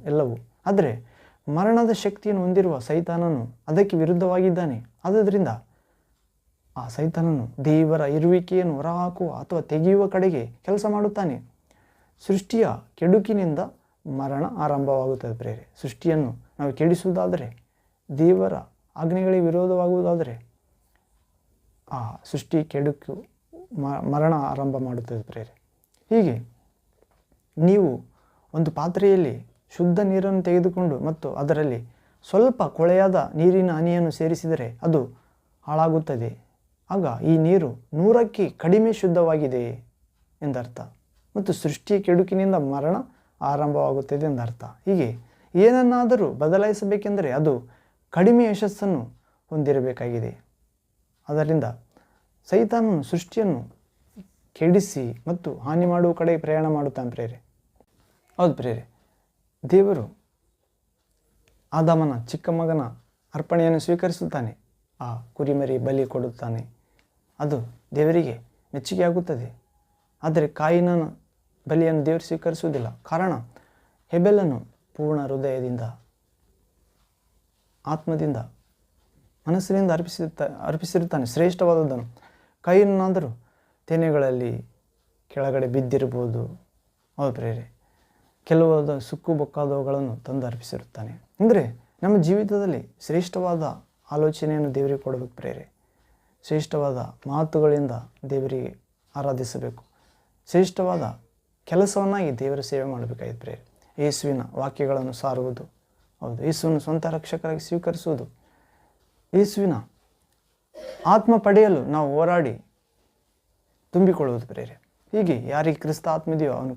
ಎಲ್ಲವೂ. ಆದರೆ ಮರಣದ ಶಕ್ತಿಯನ್ನು ಹೊಂದಿರುವ ಸೈತಾನನು ಅದಕ್ಕೆ ವಿರುದ್ಧವಾಗಿದ್ದಾನೆ. ಆದ್ದರಿಂದ ಆ ಸೈತಾನನು ದೇವರ ಇರುವಿಕೆಯನ್ನು ಹೊರಹಾಕುವ ಅಥವಾ ತೆಗೆಯುವ ಕಡೆಗೆ ಕೆಲಸ ಮಾಡುತ್ತಾನೆ. ಸೃಷ್ಟಿಯ ಕೆಡುಕಿನಿಂದ ಮರಣ ಆರಂಭವಾಗುತ್ತದೆ ಪ್ರೇರೆ. ಸೃಷ್ಟಿಯನ್ನು ನಾವು ಕೆಡಿಸುವುದಾದರೆ, ದೇವರ ಆಜ್ಞೆಗಳಿಗೆ ವಿರೋಧವಾಗುವುದಾದರೆ ಆ ಸೃಷ್ಟಿ ಕೆಡುಕು ಮರಣ ಆರಂಭ ಮಾಡುತ್ತದೆ ಪ್ರೇರೆ. ಹೀಗೆ ನೀವು ಒಂದು ಪಾತ್ರೆಯಲ್ಲಿ ಶುದ್ಧ ನೀರನ್ನು ತೆಗೆದುಕೊಂಡು ಮತ್ತು ಅದರಲ್ಲಿ ಸ್ವಲ್ಪ ಕೊಳೆಯಾದ ನೀರಿನ ಹನಿಯನ್ನು ಸೇರಿಸಿದರೆ ಅದು ಹಾಳಾಗುತ್ತದೆ. ಆಗ ಈ ನೀರು 100ಕ್ಕೆ ಕಡಿಮೆ ಶುದ್ಧವಾಗಿದೆ ಎಂದರ್ಥ ಮತ್ತು ಸೃಷ್ಟಿಯ ಕೆಡುಕಿನಿಂದ ಮರಣ ಆರಂಭವಾಗುತ್ತದೆ ಎಂದರ್ಥ. ಹೀಗೆ ಏನನ್ನಾದರೂ ಬದಲಾಯಿಸಬೇಕೆಂದರೆ ಅದು ಕಡಿಮೆ ಯಶಸ್ಸನ್ನು ಹೊಂದಿರಬೇಕಾಗಿದೆ. ಅದರಿಂದ ಸೈತಾನನು ಸೃಷ್ಟಿಯನ್ನು ಕೆಡಿಸಿ ಮತ್ತು ಹಾನಿ ಮಾಡುವ ಕಡೆ ಪ್ರಯಾಣ ಮಾಡುತ್ತಾನೆ ಪ್ರೇರೆ. ಹೌದು ಪ್ರೇರೆ. ದೇವರು ಆದಾಮನ ಚಿಕ್ಕ ಮಗನ ಅರ್ಪಣೆಯನ್ನು ಸ್ವೀಕರಿಸುತ್ತಾನೆ. ಆ ಕುರಿಮರಿ ಬಲಿ ಕೊಡುತ್ತಾನೆ. ಅದು ದೇವರಿಗೆ ಮೆಚ್ಚುಗೆಯಾಗುತ್ತದೆ. ಆದರೆ ಕಾಯಿನನ ಬಲಿಯನ್ನು ದೇವರು ಸ್ವೀಕರಿಸುವುದಿಲ್ಲ. ಕಾರಣ ಹೆಬೆಲನು ಪೂರ್ಣ ಹೃದಯದಿಂದ, ಆತ್ಮದಿಂದ, ಮನಸ್ಸಿನಿಂದ ಅರ್ಪಿಸಿರುತ್ತಾನೆ ಶ್ರೇಷ್ಠವಾದದ್ದನ್ನು. ಕಾಯಿನನಾದರೂ ತೆನೆಗಳಲ್ಲಿ ಕೆಳಗಡೆ ಬಿದ್ದಿರ್ಬೋದು. ಹೌದು ಪ್ರೇರೆ. ಕೆಲವಾದ ಸುಕ್ಕು ಬೊಕ್ಕಾದವುಗಳನ್ನು ತಂದು ಅರ್ಪಿಸಿರುತ್ತಾನೆ. ಅಂದರೆ ನಮ್ಮ ಜೀವಿತದಲ್ಲಿ ಶ್ರೇಷ್ಠವಾದ ಆಲೋಚನೆಯನ್ನು ದೇವರಿಗೆ ಕೊಡಬೇಕು ಪ್ರೇರೆ. ಶ್ರೇಷ್ಠವಾದ ಮಾತುಗಳಿಂದ ದೇವರಿಗೆ ಆರಾಧಿಸಬೇಕು. ಶ್ರೇಷ್ಠವಾದ ಕೆಲಸವನ್ನಾಗಿ ದೇವರ ಸೇವೆ ಮಾಡಬೇಕಾಗಿದೆ ಪ್ರೇರೆ. ಯೇಸುವಿನ ವಾಕ್ಯಗಳನ್ನು ಸಾರುವುದು. ಹೌದು, ಯೇಸುವನ್ನು ಸ್ವಂತ ರಕ್ಷಕರಾಗಿ ಸ್ವೀಕರಿಸುವುದು. ಯೇಸುವಿನ ಆತ್ಮ ಪಡೆಯಲು ನಾವು ಹೋರಾಡಿ ತುಂಬಿಕೊಳ್ಳುವುದು ಪ್ರೇರೆ. ಹೀಗೆ ಯಾರಿಗೆ ಕ್ರಿಸ್ತ ಆತ್ಮ ಇದೆಯೋ ಅವನು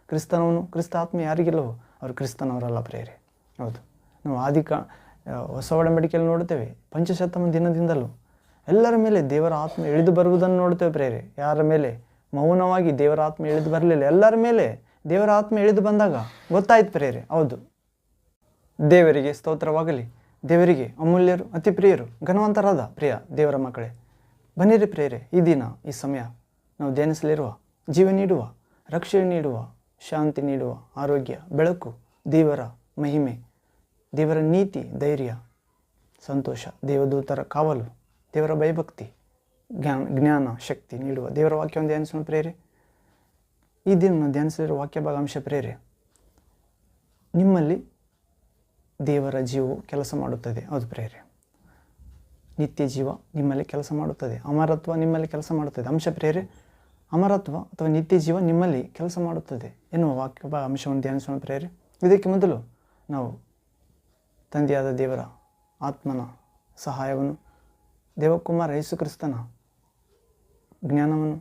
ಕ್ರಿಸ್ತನವನು. ಕ್ರಿಸ್ತ ಆತ್ಮ ಯಾರಿಗಿಲ್ಲವೋ ಅವರು ಕ್ರಿಸ್ತನವರಲ್ಲ ಪ್ರೇರೆ. ಹೌದು, ನಾವು ಹೊಸ ಒಡಂಬಡಿಕೆಯಲ್ಲಿ ನೋಡ್ತೇವೆ, ಪಂಚಶತಮ ದಿನದಿಂದಲೂ ಎಲ್ಲರ ಮೇಲೆ ದೇವರ ಆತ್ಮ ಇಳಿದು ಬರುವುದನ್ನು ನೋಡ್ತೇವೆ ಪ್ರೇರೆ. ಯಾರ ಮೇಲೆ ಮೌನವಾಗಿ ದೇವರ ಆತ್ಮ ಇಳಿದು ಬರಲಿಲ್ಲ, ಎಲ್ಲರ ಮೇಲೆ ದೇವರ ಆತ್ಮ ಇಳಿದು ಬಂದಾಗ ಗೊತ್ತಾಯ್ತು ಪ್ರೇರೆ, ಹೌದು ದೇವರಿಗೆ ಸ್ತೋತ್ರವಾಗಲಿ, ದೇವರಿಗೆ ಅಮೂಲ್ಯರು, ಅತಿ ಪ್ರಿಯರು, ಘನವಂತರಾದ ಪ್ರಿಯ ದೇವರ ಮಕ್ಕಳೇ, ಬನ್ನಿರಿ ಪ್ರೇರೆ. ಈ ದಿನ ಈ ಸಮಯ ನಾವು ಧ್ಯಾನಿಸಲಿರುವ, ಜೀವ ನೀಡುವ, ರಕ್ಷಣೆ ನೀಡುವ, ಶಾಂತಿ ನೀಡುವ, ಆರೋಗ್ಯ, ಬೆಳಕು, ದೇವರ ಮಹಿಮೆ, ದೇವರ ನೀತಿ, ಧೈರ್ಯ, ಸಂತೋಷ, ದೇವದೂತರ ಕಾವಲು, ದೇವರ ಭಯಭಕ್ತಿ, ಜ್ಞಾನ, ಶಕ್ತಿ ನೀಡುವ ದೇವರ ವಾಕ್ಯವನ್ನು ಧ್ಯಾನಿಸೋಣ ಪ್ರೇರೆ. ಈ ದಿನ ನಾವು ಧ್ಯಾನಿಸಲಿರುವ ವಾಕ್ಯ ಭಾಗಾಂಶ ಪ್ರೇರೆ, ನಿಮ್ಮಲ್ಲಿ ದೇವರ ಜೀವವು ಕೆಲಸ ಮಾಡುತ್ತದೆ. ಹೌದು ಪ್ರೇರೆ, ನಿತ್ಯ ಜೀವ ನಿಮ್ಮಲ್ಲಿ ಕೆಲಸ ಮಾಡುತ್ತದೆ, ಅಮರತ್ವ ನಿಮ್ಮಲ್ಲಿ ಕೆಲಸ ಮಾಡುತ್ತದೆ. ಅಂಶ ಪ್ರೇರೆ, ಅಮರತ್ವ ಅಥವಾ ನಿತ್ಯ ಜೀವ ನಿಮ್ಮಲ್ಲಿ ಕೆಲಸ ಮಾಡುತ್ತದೆ ಎನ್ನುವ ವಾಕ್ಯ ಅಂಶವನ್ನು ಧ್ಯಾನಿಸೋಣ ಪ್ರೇರೆ. ಇದಕ್ಕೆ ಮೊದಲು ನಾವು ತಂದೆಯಾದ ದೇವರ ಆತ್ಮನ ಸಹಾಯವನ್ನು, ದೇವಕುಮಾರ ಯೇಸು ಕ್ರಿಸ್ತನ ಜ್ಞಾನವನ್ನು,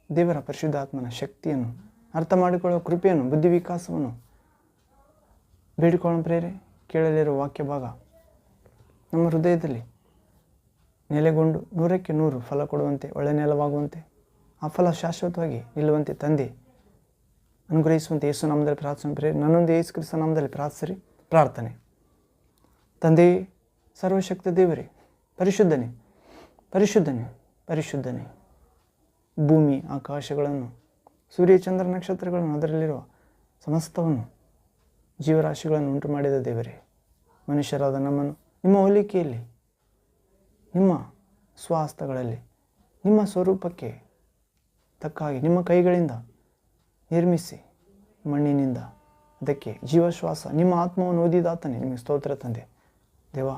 ದೇವರ ಪರಿಶುದ್ಧಾತ್ಮನ ಶಕ್ತಿಯನ್ನು ಅರ್ಥ ಮಾಡಿಕೊಳ್ಳುವ ಕೃಪೆಯನ್ನು, ಬುದ್ಧಿ ವಿಕಾಸವನ್ನು ಬೇಡಿಕೊಳ್ಳೋಣ ಪ್ರೇರೆ. ಕೇಳಲಿರುವ ವಾಕ್ಯ ಭಾಗ ನಮ್ಮ ಹೃದಯದಲ್ಲಿ ನೆಲೆಗೊಂಡು 100ಕ್ಕೆ 100 ಫಲ ಕೊಡುವಂತೆ, ಒಳ್ಳೆ ನೆಲವಾಗುವಂತೆ, ಆ ಫಲ ಶಾಶ್ವತವಾಗಿ ನಿಲ್ಲುವಂತೆ ತಂದೆ ಅನುಗ್ರಹಿಸುವಂತೆ ಯೇಸು ನಾಮದಲ್ಲಿ ಪ್ರಾರ್ಥನೆ ಪ್ರೇರೆ. ನನ್ನೊಂದು ಯೇಸು ಕ್ರಿಸ್ತ ನಾಮದಲ್ಲಿ ಪ್ರಾರ್ಥಿಸಿರಿ. ಪ್ರಾರ್ಥನೆ. ತಂದೆಯೇ, ಸರ್ವಶಕ್ತ ದೇವರೇ, ಪರಿಶುದ್ಧನೇ, ಪರಿಶುದ್ಧನೇ, ಪರಿಶುದ್ಧನೇ, ಭೂಮಿ ಆಕಾಶಗಳನ್ನು, ಸೂರ್ಯ ಚಂದ್ರ ನಕ್ಷತ್ರಗಳನ್ನು, ಅದರಲ್ಲಿರುವ ಸಮಸ್ತವನ್ನು, ಜೀವರಾಶಿಗಳನ್ನು ಉಂಟು ಮಾಡಿದ ದೇವರೇ, ಮನುಷ್ಯರಾದ ನಮ್ಮನ್ನು ನಿಮ್ಮ ಹೋಲಿಕೆಯಲ್ಲಿ, ನಿಮ್ಮ ಸ್ವಹಸ್ತಗಳಲ್ಲಿ, ನಿಮ್ಮ ಸ್ವರೂಪಕ್ಕೆ ತಕ್ಕ ಹಾಗೆ ನಿಮ್ಮ ಕೈಗಳಿಂದ ನಿರ್ಮಿಸಿ, ಮಣ್ಣಿನಿಂದ ಅದಕ್ಕೆ ಜೀವಶ್ವಾಸ, ನಿಮ್ಮ ಆತ್ಮವನ್ನು ಓದಿದಾತನೇ ನಿಮಗೆ ಸ್ತೋತ್ರ ತಂದೆ. ದೇವ,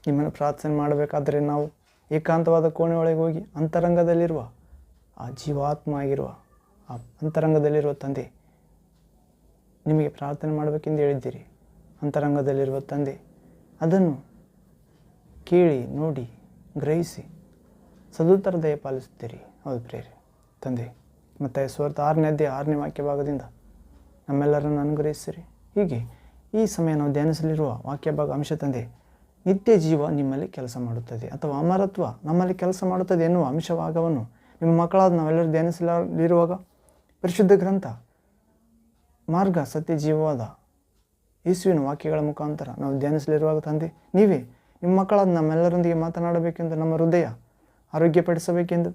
ನಿಮ್ಮನ್ನು ಪ್ರಾರ್ಥನೆ ಮಾಡಬೇಕಾದರೆ ನಾವು ಏಕಾಂತವಾದ ಕೋಣೆ ಒಳಗೆ ಹೋಗಿ ಅಂತರಂಗದಲ್ಲಿರುವ ಆ ಜೀವಾತ್ಮ ಆಗಿರುವ ಆ ಅಂತರಂಗದಲ್ಲಿರುವ ತಂದೆ ನಿಮಗೆ ಪ್ರಾರ್ಥನೆ ಮಾಡಬೇಕೆಂದು ಹೇಳಿದ್ದೀರಿ. ಅಂತರಂಗದಲ್ಲಿರುವ ತಂದೆ ಅದನ್ನು ಕೇಳಿ, ನೋಡಿ, ಗ್ರಹಿಸಿ ಸದುತ್ತರ ದಯ ಪಾಲಿಸುತ್ತೀರಿ. ಹೌದು ಪ್ರೇರೆ. ತಂದೆ, ಮತ್ತು ಸುವಾರ್ತೆ 6ನೇ ಅಧ್ಯಾಯ 6ನೇ ವಾಕ್ಯ ಭಾಗದಿಂದ ನಮ್ಮೆಲ್ಲರನ್ನು ಅನುಗ್ರಹಿಸಿರಿ. ಹೀಗೆ ಈ ಸಮಯ ನಾವು ಧ್ಯಾನಿಸಲಿರುವ ವಾಕ್ಯ ಭಾಗ ಅಂಶ ತಂದೆ, ನಿತ್ಯ ಜೀವ ನಿಮ್ಮಲ್ಲಿ ಕೆಲಸ ಮಾಡುತ್ತದೆ ಅಥವಾ ಅಮರತ್ವ ನಮ್ಮಲ್ಲಿ ಕೆಲಸ ಮಾಡುತ್ತದೆ ಎನ್ನುವ ಅಂಶಭಾಗವನ್ನು ನಿಮ್ಮ ಮಕ್ಕಳಾದ ನಾವೆಲ್ಲರೂ ಧ್ಯಾನಿಸಲಿರುವಾಗ ಪರಿಶುದ್ಧ ಗ್ರಂಥ, ಮಾರ್ಗ, ಸತ್ಯ, ಜೀವವಾದ ಯೇಸುವಿನ ವಾಕ್ಯಗಳ ಮುಖಾಂತರ ನಾವು ಧ್ಯಾನಿಸಲಿರುವಾಗ ತಂದೆ, ನೀವೇ ನಿಮ್ಮ ಮಕ್ಕಳಾದ ನಮ್ಮೆಲ್ಲರೊಂದಿಗೆ ಮಾತನಾಡಬೇಕೆಂದು, ನಮ್ಮ ಹೃದಯ ಆರೋಗ್ಯಪಡಿಸಬೇಕೆಂದು,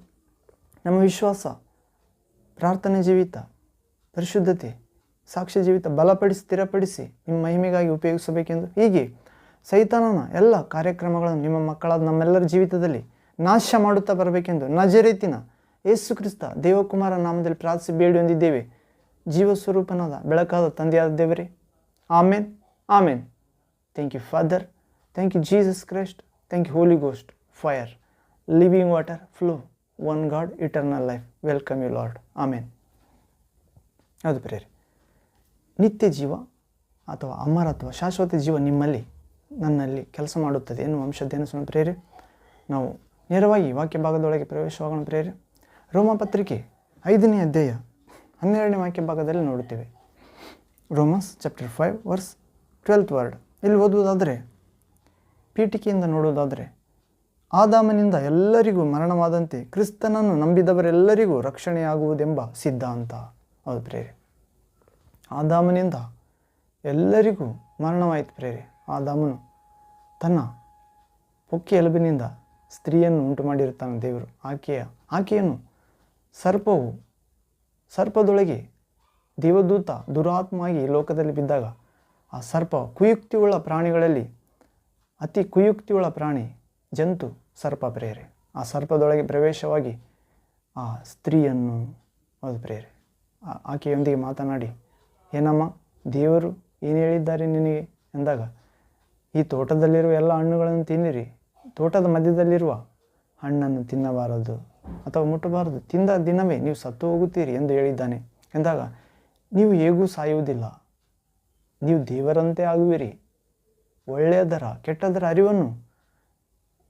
ನಮ್ಮ ವಿಶ್ವಾಸ, ಪ್ರಾರ್ಥನೆ ಜೀವಿತ, ಪರಿಶುದ್ಧತೆ, ಸಾಕ್ಷ್ಯ ಜೀವಿತ ಬಲಪಡಿಸಿ, ಸ್ಥಿರಪಡಿಸಿ ನಿಮ್ಮ ಮಹಿಮೆಗಾಗಿ ಉಪಯೋಗಿಸಬೇಕೆಂದು, ಹೀಗೆ ಸೈತಾನನ ಎಲ್ಲ ಕಾರ್ಯಕ್ರಮಗಳನ್ನು ನಿಮ್ಮ ಮಕ್ಕಳಾದ ನಮ್ಮೆಲ್ಲರ ಜೀವಿತದಲ್ಲಿ ನಾಶ ಮಾಡುತ್ತಾ ಬರಬೇಕೆಂದು ನಜರೇತಿನ ಯೇಸು ಕ್ರಿಸ್ತ ದೇವಕುಮಾರ ನಾಮದಲ್ಲಿ ಪ್ರಾರ್ಥಿಸಿ ಬೇಡಿ ಹೊಂದಿದ್ದೇವೆ. ಜೀವಸ್ವರೂಪನಾದ ಬೆಳಕಾದ ತಂದೆಯಾದ ದೇವರೇ, amen, amen. Thank you father, thank you Jesus Christ, thank you Holy Ghost, fire, living water, flow, one God, eternal life. Welcome you Lord. Amen. ಹೌದು ಪ್ರೇರೆ, ನಿತ್ಯ ಜೀವ ಅಥವಾ ಅಮರತ್ವ, ಶಾಶ್ವತ ಜೀವ ನಿಮ್ಮಲ್ಲಿ, ನನ್ನಲ್ಲಿ ಕೆಲಸ ಮಾಡುತ್ತದೆ ಎನ್ನುವ ಅಂಶದ್ದೇನಿಸೋಣ ಪ್ರೇರೆ. ನಾವು ನೇರವಾಗಿ ವಾಕ್ಯ ಭಾಗದೊಳಗೆ ಪ್ರವೇಶವಾಗೋಣ ಪ್ರೇರೆ. ರೋಮಪತ್ರಿಕೆ 5ನೇ ಅಧ್ಯಾಯ 12ನೇ ವಾಕ್ಯ ಭಾಗದಲ್ಲಿ ನೋಡುತ್ತೇವೆ. Romans chapter 5 verse 12th word. ಇಲ್ಲಿ ಓದುವುದಾದರೆ, ಪೀಠಿಕೆಯಿಂದ ನೋಡುವುದಾದರೆ, ಆದಾಮನಿಂದ ಎಲ್ಲರಿಗೂ ಮರಣವಾದಂತೆ ಕ್ರಿಸ್ತನನ್ನು ನಂಬಿದವರೆಲ್ಲರಿಗೂ ರಕ್ಷಣೆಯಾಗುವುದೆಂಬ ಸಿದ್ಧಾಂತ. ಹೌದು ಪ್ರೇರೆ, ಆದಾಮನಿಂದ ಎಲ್ಲರಿಗೂ ಮರಣವಾಯಿತು ಪ್ರೇರೆ. ಆದಾಮನು ತನ್ನ ಪೊಕ್ಕೆ ಎಲುಬಿನಿಂದ ಸ್ತ್ರೀಯನ್ನು ಉಂಟು ಮಾಡಿರುತ್ತಾನೆ ದೇವರು. ಆಕೆಯನ್ನು ಸರ್ಪದೊಳಗೆ ದೇವದೂತ ದುರಾತ್ಮವಾಗಿ ಲೋಕದಲ್ಲಿ ಬಿದ್ದಾಗ ಆ ಸರ್ಪ ಕುಯುಕ್ತಿಯುಳ್ಳ ಪ್ರಾಣಿಗಳಲ್ಲಿ ಅತಿ ಕುಯುಕ್ತಿಯುಳ್ಳ ಪ್ರಾಣಿ, ಜಂತು ಸರ್ಪ ಪ್ರೇರೆ. ಆ ಸರ್ಪದೊಳಗೆ ಪ್ರವೇಶವಾಗಿ ಆ ಸ್ತ್ರೀಯನ್ನು, ಹೌದು ಪ್ರೇರೆ, ಆಕೆಯೊಂದಿಗೆ ಮಾತನಾಡಿ, ಏನಮ್ಮ ದೇವರು ಏನು ಹೇಳಿದ್ದಾರೆ ನಿನಗೆ ಎಂದಾಗ, ಈ ತೋಟದಲ್ಲಿರುವ ಎಲ್ಲ ಹಣ್ಣುಗಳನ್ನು ತಿನ್ನಿರಿ, ತೋಟದ ಮಧ್ಯದಲ್ಲಿರುವ ಹಣ್ಣನ್ನು ತಿನ್ನಬಾರದು ಅಥವಾ ಮುಟ್ಟಬಾರದು, ತಿಂದ ದಿನವೇ ನೀವು ಸತ್ತು ಹೋಗುತ್ತೀರಿ ಎಂದು ಹೇಳಿದ್ದಾನೆ ಎಂದಾಗ, ನೀವು ಹೇಗೂ ಸಾಯುವುದಿಲ್ಲ, ನೀವು ದೇವರಂತೆ ಆಗುವಿರಿ, ಒಳ್ಳೆಯದರ ಕೆಟ್ಟದರ ಅರಿವನ್ನು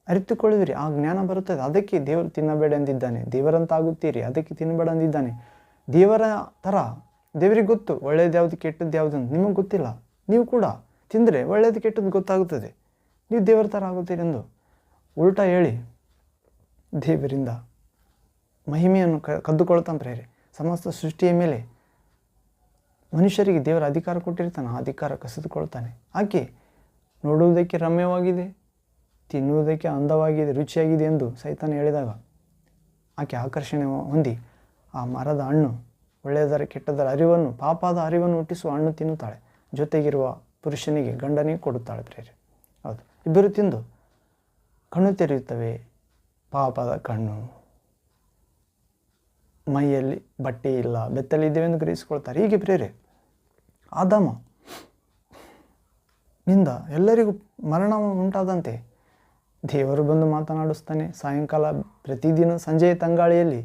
ಅರಿತುಕೊಳ್ಳುವಿರಿ, ಆ ಜ್ಞಾನ ಬರುತ್ತದೆ. ಅದಕ್ಕೆ ದೇವರು ತಿನ್ನಬೇಡ ಎಂದಿದ್ದಾನೆ. ದೇವರಂತಾಗುತ್ತೀರಿ, ಅದಕ್ಕೆ ತಿನ್ನಬೇಡ ಎಂದಿದ್ದಾನೆ. ದೇವರ ಥರ ದೇವರಿಗೆ ಗೊತ್ತು ಒಳ್ಳೆಯದು ಯಾವುದು ಕೆಟ್ಟದ್ದು ಯಾವುದು ಅಂತ. ನಿಮಗೆ ಗೊತ್ತಿಲ್ಲ, ನೀವು ಕೂಡ ತಿಂದರೆ ಒಳ್ಳೆಯದು ಕೆಟ್ಟದ್ದು ಗೊತ್ತಾಗುತ್ತದೆ, ನೀವು ದೇವರ ಥರ ಆಗುತ್ತೀರೆಂದು ಉಲ್ಟಾ ಹೇಳಿ ದೇವರಿಂದ ಮಹಿಮೆಯನ್ನು ಕದ್ದುಕೊಳ್ತಾನೆ ಪ್ರೇರೆ. ಸಮಸ್ತ ಸೃಷ್ಟಿಯ ಮೇಲೆ ಮನುಷ್ಯರಿಗೆ ದೇವರ ಅಧಿಕಾರ ಕೊಟ್ಟಿರ್ತಾನೆ, ಆ ಅಧಿಕಾರ ಕಸಿದುಕೊಳ್ತಾನೆ. ಆಕೆ ನೋಡುವುದಕ್ಕೆ ರಮ್ಯವಾಗಿದೆ, ತಿನ್ನುವುದಕ್ಕೆ ಅಂದವಾಗಿದೆ, ರುಚಿಯಾಗಿದೆ ಎಂದು ಸೈತಾನ ಹೇಳಿದಾಗ ಆಕೆ ಆಕರ್ಷಣೆ ಹೊಂದಿ ಆ ಮರದ ಹಣ್ಣು, ಒಳ್ಳೆಯದರ ಕೆಟ್ಟದರ ಅರಿವನ್ನು, ಪಾಪದ ಅರಿವನ್ನು ಹುಟ್ಟಿಸುವ ಹಣ್ಣು ತಿನ್ನುತ್ತಾಳೆ. ಜೊತೆಗಿರುವ ಪುರುಷನಿಗೆ ಗಂಡನಿಗೆ ಕೊಡುತ್ತಾಳೆ ಪ್ರೇರೆ. ಹೌದು, ಇಬ್ಬರು ತಿಂದು ಕಣ್ಣು ತೆರೆಯುತ್ತವೆ. ಪಾಪದ ಕಣ್ಣು, ಮೈಯಲ್ಲಿ ಬಟ್ಟೆ ಇಲ್ಲ, ಬೆತ್ತಲಿದ್ದೇವೆ ಎಂದು ಗ್ರಹಿಸಿಕೊಳ್ತಾರೆ. ಹೀಗೆ ಪ್ರೇರೆ ಆದಾಮ ನಿಂದ ಎಲ್ಲರಿಗೂ ಮರಣ ಉಂಟಾದಂತೆ ದೇವರು ಬಂದು ಮಾತನಾಡಿಸ್ತಾನೆ. ಸಾಯಂಕಾಲ ಪ್ರತಿದಿನ ಸಂಜೆಯ ತಂಗಾಳಿಯಲ್ಲಿ